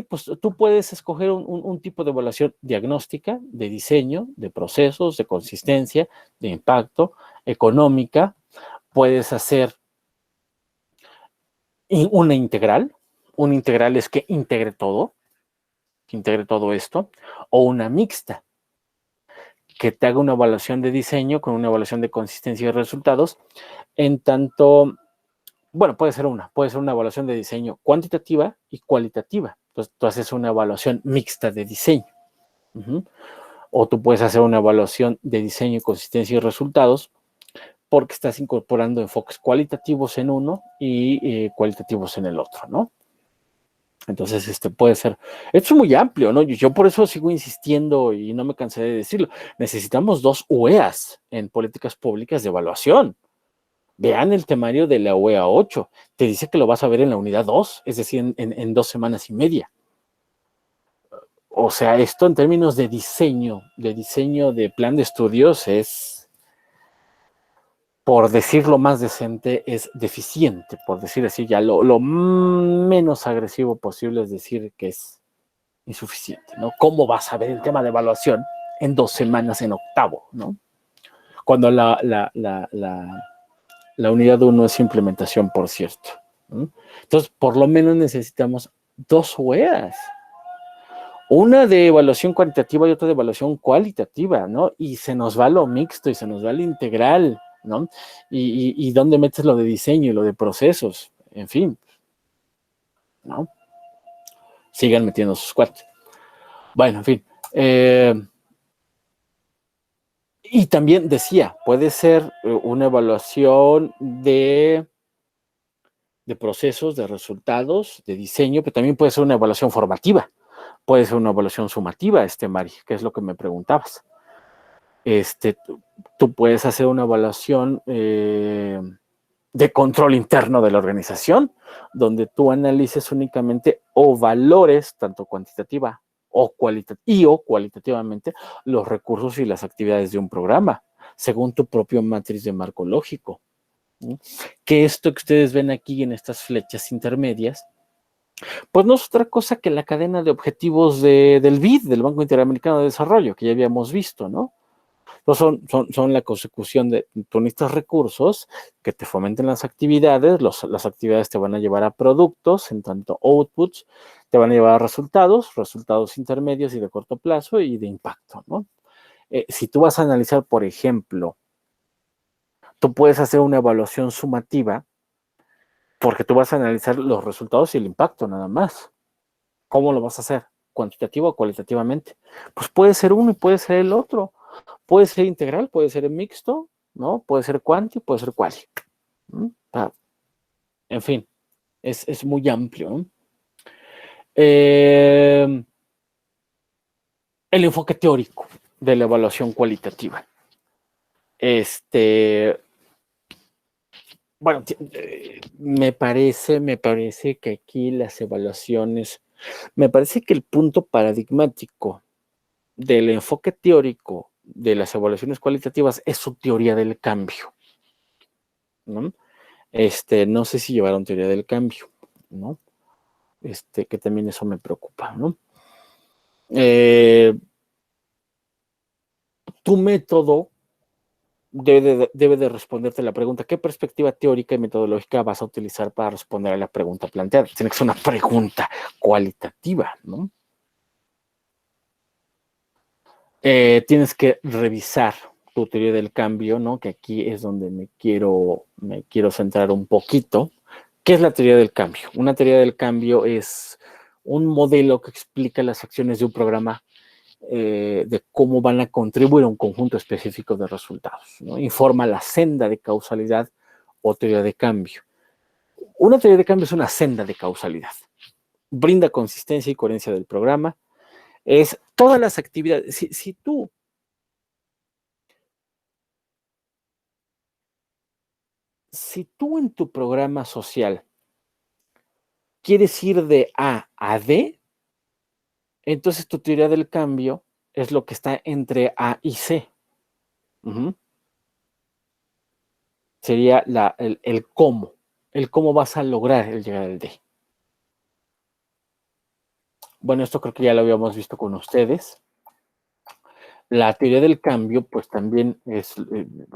pues tú puedes escoger un tipo de evaluación diagnóstica, de diseño, de procesos, de consistencia, de impacto, económica. Puedes hacer una integral. Una integral es que integre todo esto, o una mixta, que te haga una evaluación de diseño con una evaluación de consistencia y resultados, en tanto, bueno, puede ser una evaluación de diseño cuantitativa y cualitativa. Entonces, tú haces una evaluación mixta de diseño. O tú puedes hacer una evaluación de diseño, consistencia y resultados, porque estás incorporando enfoques cualitativos en uno y cualitativos en el otro, ¿no? Entonces, puede ser, esto es muy amplio, ¿no? Yo por eso sigo insistiendo y no me cansé de decirlo. Necesitamos 2 UEAs en políticas públicas de evaluación. Vean el temario de la UEA 8. Te dice que lo vas a ver en la unidad 2, es decir, en 2 semanas y media. O sea, esto en términos de diseño de plan de estudios es, por decirlo más decente, es deficiente, por decir así, ya lo menos agresivo posible es decir que es insuficiente, ¿no? ¿Cómo vas a ver el tema de evaluación en 2 semanas en octavo, ¿no? Cuando la unidad 1 es implementación, por cierto, ¿no? Entonces, por lo menos necesitamos 2 UEAs. Una de evaluación cuantitativa y otra de evaluación cualitativa, ¿no? Y se nos va lo mixto y se nos va lo integral, ¿no? Y dónde metes lo de diseño y lo de procesos, en fin, ¿no? Sigan metiendo sus cuates. Bueno, en fin. Y también decía, puede ser una evaluación de procesos, de resultados, de diseño, pero también puede ser una evaluación formativa, puede ser una evaluación sumativa, Mari, que es lo que me preguntabas. Tú puedes hacer una evaluación de control interno de la organización, donde tú analices únicamente o valores, tanto cuantitativa o cualitativamente, los recursos y las actividades de un programa, según tu propio matriz de marco lógico. Que esto que ustedes ven aquí en estas flechas intermedias, pues no es otra cosa que la cadena de objetivos del BID, del Banco Interamericano de Desarrollo, que ya habíamos visto, ¿no? Entonces son la consecución de, tú necesitas recursos que te fomenten las actividades, las actividades te van a llevar a productos, en tanto outputs, te van a llevar a resultados intermedios y de corto plazo y de impacto, ¿no? Si tú vas a analizar, por ejemplo, tú puedes hacer una evaluación sumativa porque tú vas a analizar los resultados y el impacto nada más. ¿Cómo lo vas a hacer? ¿Cuantitativo o cualitativamente? Pues puede ser uno y puede ser el otro. Puede ser integral, puede ser mixto, ¿no? Puede ser cuanti, puede ser quali. En fin, es muy amplio, ¿no? El enfoque teórico de la evaluación cualitativa. Bueno, me parece que aquí las evaluaciones, me parece que el punto paradigmático del enfoque teórico de las evaluaciones cualitativas es su teoría del cambio, ¿no? No sé si llevaron teoría del cambio, ¿no? Que también eso me preocupa, ¿no? Tu método debe de responderte la pregunta, ¿qué perspectiva teórica y metodológica vas a utilizar para responder a la pregunta planteada? Tiene que ser una pregunta cualitativa, ¿no? Tienes que revisar tu teoría del cambio, ¿no? Que aquí es donde me quiero centrar un poquito. ¿Qué es la teoría del cambio? Una teoría del cambio es un modelo que explica las acciones de un programa de cómo van a contribuir a un conjunto específico de resultados, ¿no? Informa la senda de causalidad o teoría de cambio. Una teoría de cambio es una senda de causalidad. Brinda consistencia y coherencia del programa. Es todas las actividades. Si tú en tu programa social quieres ir de A a D, entonces tu teoría del cambio es lo que está entre A y C. Sería el cómo vas a lograr el llegar al D. bueno, esto creo que ya lo habíamos visto con ustedes. La teoría del cambio, pues también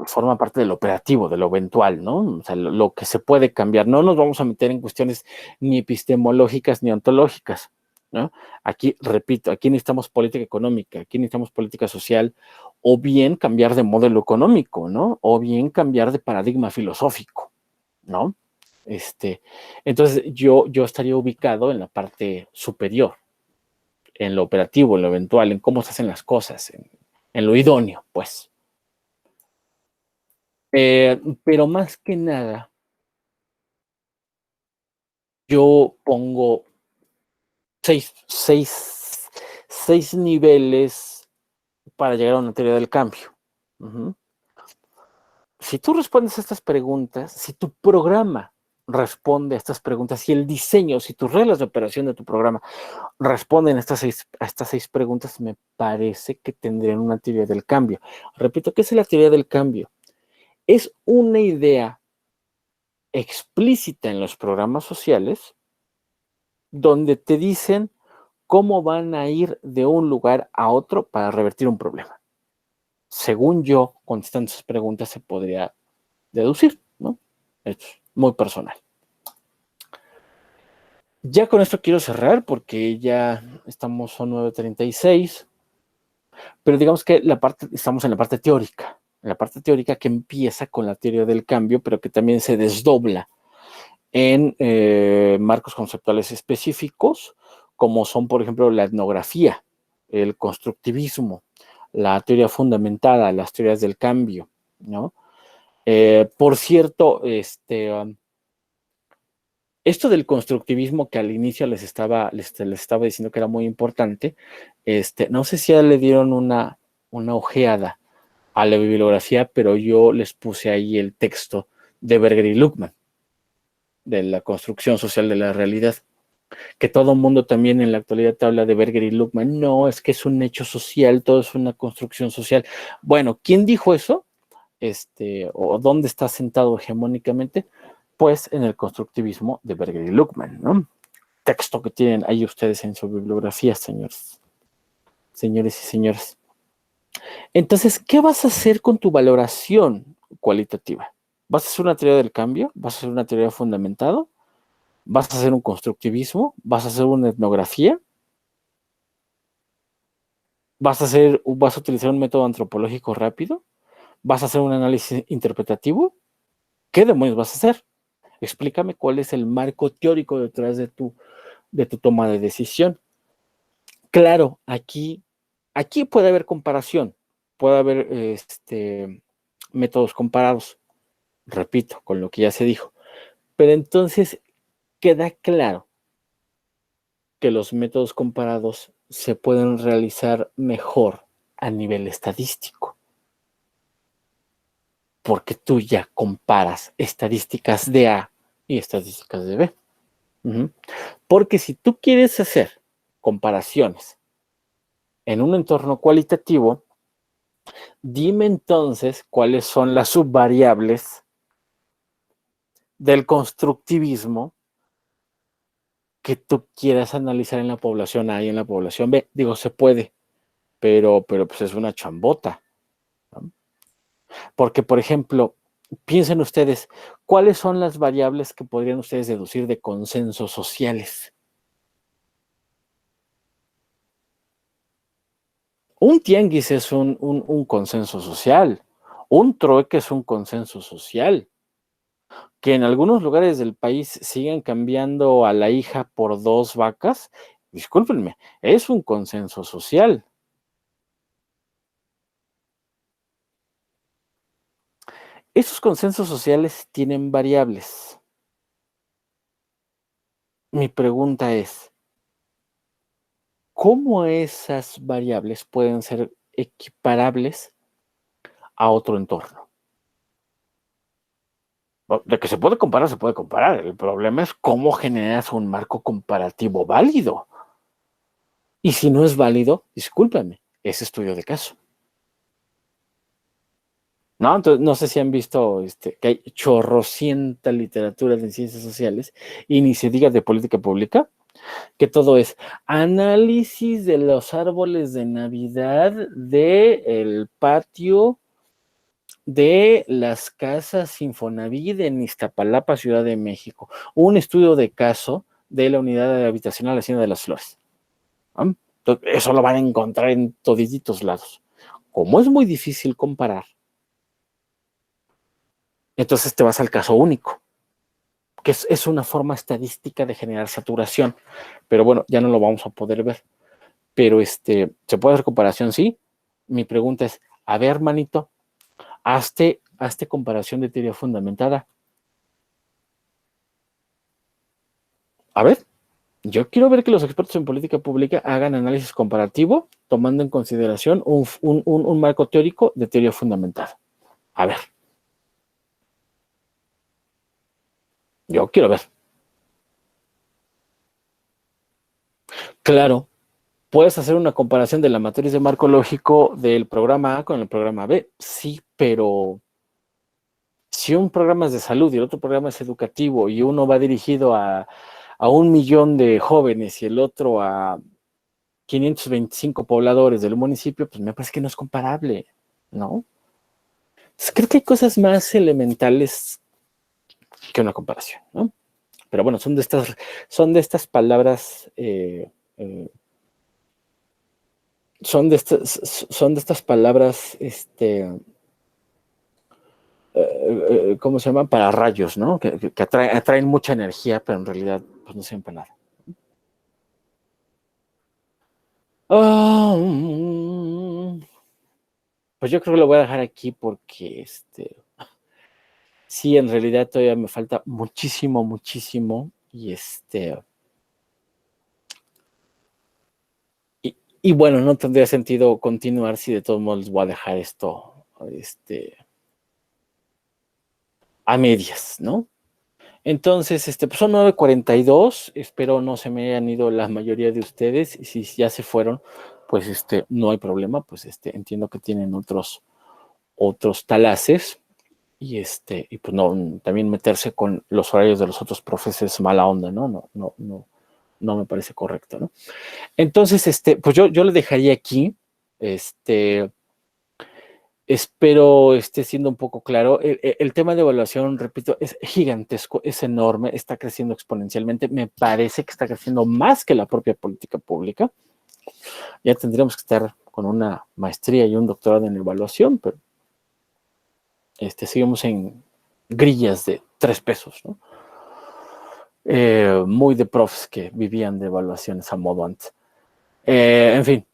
forma parte del operativo, de lo eventual, ¿no? O sea, lo que se puede cambiar. No nos vamos a meter en cuestiones ni epistemológicas ni ontológicas, ¿no? Aquí, repito, aquí necesitamos política económica, aquí necesitamos política social, o bien cambiar de modelo económico, ¿no? O bien cambiar de paradigma filosófico, ¿no? Entonces, yo estaría ubicado en la parte superior, en lo operativo, en lo eventual, en cómo se hacen las cosas, en lo idóneo, pues. Pero más que nada, yo pongo seis niveles para llegar a una teoría del cambio. Uh-huh. Si tú respondes a estas preguntas, si tu programa responde a estas preguntas, si el diseño, si tus reglas de operación de tu programa responden a estas seis preguntas, me parece que tendrían una teoría del cambio. Repito, ¿qué es la teoría del cambio? Es una idea explícita en los programas sociales donde te dicen cómo van a ir de un lugar a otro para revertir un problema. Según yo, contestando esas preguntas se podría deducir, ¿no? Es muy personal. Ya con esto quiero cerrar porque ya son 9:36, pero digamos que estamos en la parte teórica, que empieza con la teoría del cambio, pero que también se desdobla en marcos conceptuales específicos, como son, por ejemplo, la etnografía, el constructivismo, la teoría fundamentada, las teorías del cambio, ¿no? Por cierto, esto del constructivismo que al inicio les estaba diciendo que era muy importante, no sé si ya le dieron una ojeada a la bibliografía, pero yo les puse ahí el texto de Berger y Luckmann, de la construcción social de la realidad, que todo el mundo también en la actualidad te habla de Berger y Luckmann. No, es que es un hecho social, todo es una construcción social. Bueno, ¿quién dijo eso? O dónde está sentado hegemónicamente, pues en el constructivismo de Berger y Luckmann, ¿no? Texto que tienen ahí ustedes en su bibliografía, señores y señoras. Entonces, ¿qué vas a hacer con tu valoración cualitativa? ¿Vas a hacer una teoría del cambio? ¿Vas a hacer una teoría fundamentada? ¿Vas a hacer un constructivismo? ¿Vas a hacer una etnografía? ¿Vas a utilizar un método antropológico rápido? ¿Vas a hacer un análisis interpretativo? ¿Qué demonios vas a hacer? Explícame cuál es el marco teórico detrás de tu toma de decisión. Claro, aquí puede haber comparación, puede haber métodos comparados, repito, con lo que ya se dijo. Pero entonces queda claro que los métodos comparados se pueden realizar mejor a nivel estadístico, porque tú ya comparas estadísticas de A y estadísticas de B. Porque si tú quieres hacer comparaciones en un entorno cualitativo, dime entonces cuáles son las subvariables del constructivismo que tú quieras analizar en la población A y en la población B. Digo, se puede, pero pues es una chambota, ¿no? Porque, por ejemplo, piensen ustedes, ¿cuáles son las variables que podrían ustedes deducir de consensos sociales? Un tianguis es un consenso social, un trueque es un consenso social. Que en algunos lugares del país sigan cambiando a la hija por 2 vacas, discúlpenme, es un consenso social. Esos consensos sociales tienen variables. Mi pregunta es, ¿cómo esas variables pueden ser equiparables a otro entorno? De que se puede comparar, se puede comparar. El problema es cómo generas un marco comparativo válido. Y si no es válido, discúlpame, es estudio de caso. No, entonces no sé si han visto que hay chorrocienta literatura de ciencias sociales y ni se diga de política pública. Que todo es análisis de los árboles de Navidad del patio de las casas Infonavit en Iztapalapa, Ciudad de México. Un estudio de caso de la unidad habitacional Hacienda de las Flores. ¿Ah? Entonces, eso lo van a encontrar en todititos lados. Como es muy difícil comparar, entonces te vas al caso único, que es una forma estadística de generar saturación. Pero bueno, ya no lo vamos a poder ver. Pero ¿se puede hacer comparación? Sí. Mi pregunta es, a ver, manito, hazte comparación de teoría fundamentada. A ver, yo quiero ver que los expertos en política pública hagan análisis comparativo tomando en consideración un marco teórico de teoría fundamentada. A ver. Yo quiero ver. Claro, puedes hacer una comparación de la matriz de marco lógico del programa A con el programa B. Sí, pero si un programa es de salud y el otro programa es educativo y uno va dirigido a 1 millón de jóvenes y el otro a 525 pobladores del municipio, pues me parece que no es comparable, ¿no? Entonces, creo que hay cosas más elementales que una comparación, ¿no? Pero bueno, son de estas palabras, son de estas palabras, ¿cómo se llama? Para rayos, ¿no? Que atraen mucha energía, pero en realidad pues no sirven para nada. Pues yo creo que lo voy a dejar aquí porque sí, en realidad todavía me falta muchísimo, muchísimo. Y bueno, no tendría sentido continuar si de todos modos les voy a dejar esto a medias, ¿no? Entonces, pues son 9:42, espero no se me hayan ido la mayoría de ustedes, y si ya se fueron, pues no hay problema, pues entiendo que tienen otros talaces, y pues no, también meterse con los horarios de los otros profesores mala onda, ¿no? No me parece correcto, ¿no? Entonces, pues yo le dejaría aquí, espero esté siendo un poco claro. El tema de evaluación, repito, es gigantesco, es enorme, está creciendo exponencialmente. Me parece que está creciendo más que la propia política pública. Ya tendríamos que estar con una maestría y un doctorado en evaluación, pero seguimos en grillas de 3 pesos, ¿no? Muy de profes que vivían de evaluaciones a modo antes. En fin.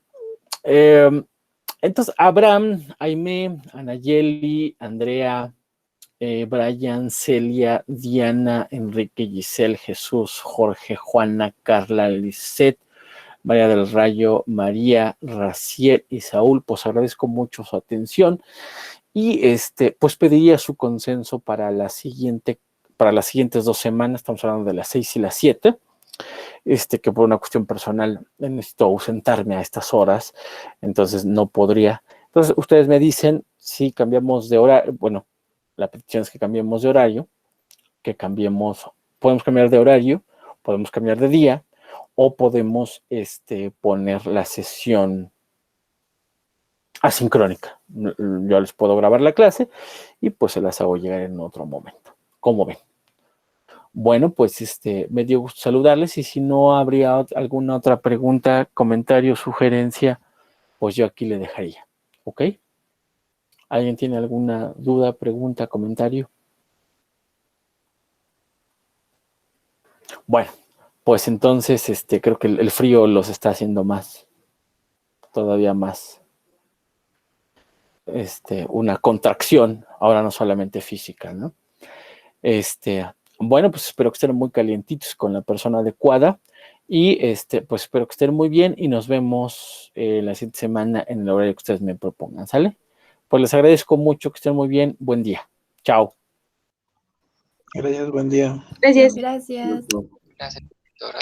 Entonces, Abraham, Aimé, Anayeli, Andrea, Brian, Celia, Diana, Enrique, Giselle, Jesús, Jorge, Juana, Carla, Lisette, María del Rayo, María, Raciel y Saúl, pues agradezco mucho su atención y pues pediría su consenso para las siguientes 2 semanas, estamos hablando de las 6 y las 7, que por una cuestión personal necesito ausentarme a estas horas, entonces no podría. Entonces ustedes me dicen si cambiamos de horario. Bueno, la petición es que cambiemos de horario, podemos cambiar de horario, podemos cambiar de día, o podemos poner la sesión asincrónica. Yo les puedo grabar la clase y pues se las hago llegar en otro momento. ¿Cómo ven? Bueno, pues me dio gusto saludarles y si no habría alguna otra pregunta, comentario, sugerencia, pues yo aquí le dejaría. ¿Ok? ¿Alguien tiene alguna duda, pregunta, comentario? Bueno, pues entonces creo que el frío los está haciendo todavía más, una contracción, ahora no solamente física, ¿no? Bueno, pues espero que estén muy calientitos con la persona adecuada y pues espero que estén muy bien y nos vemos la siguiente semana en el horario que ustedes me propongan, ¿sale? Pues les agradezco mucho, que estén muy bien, buen día. Chao. Gracias, buen día. Gracias. Gracias. Gracias, doctora.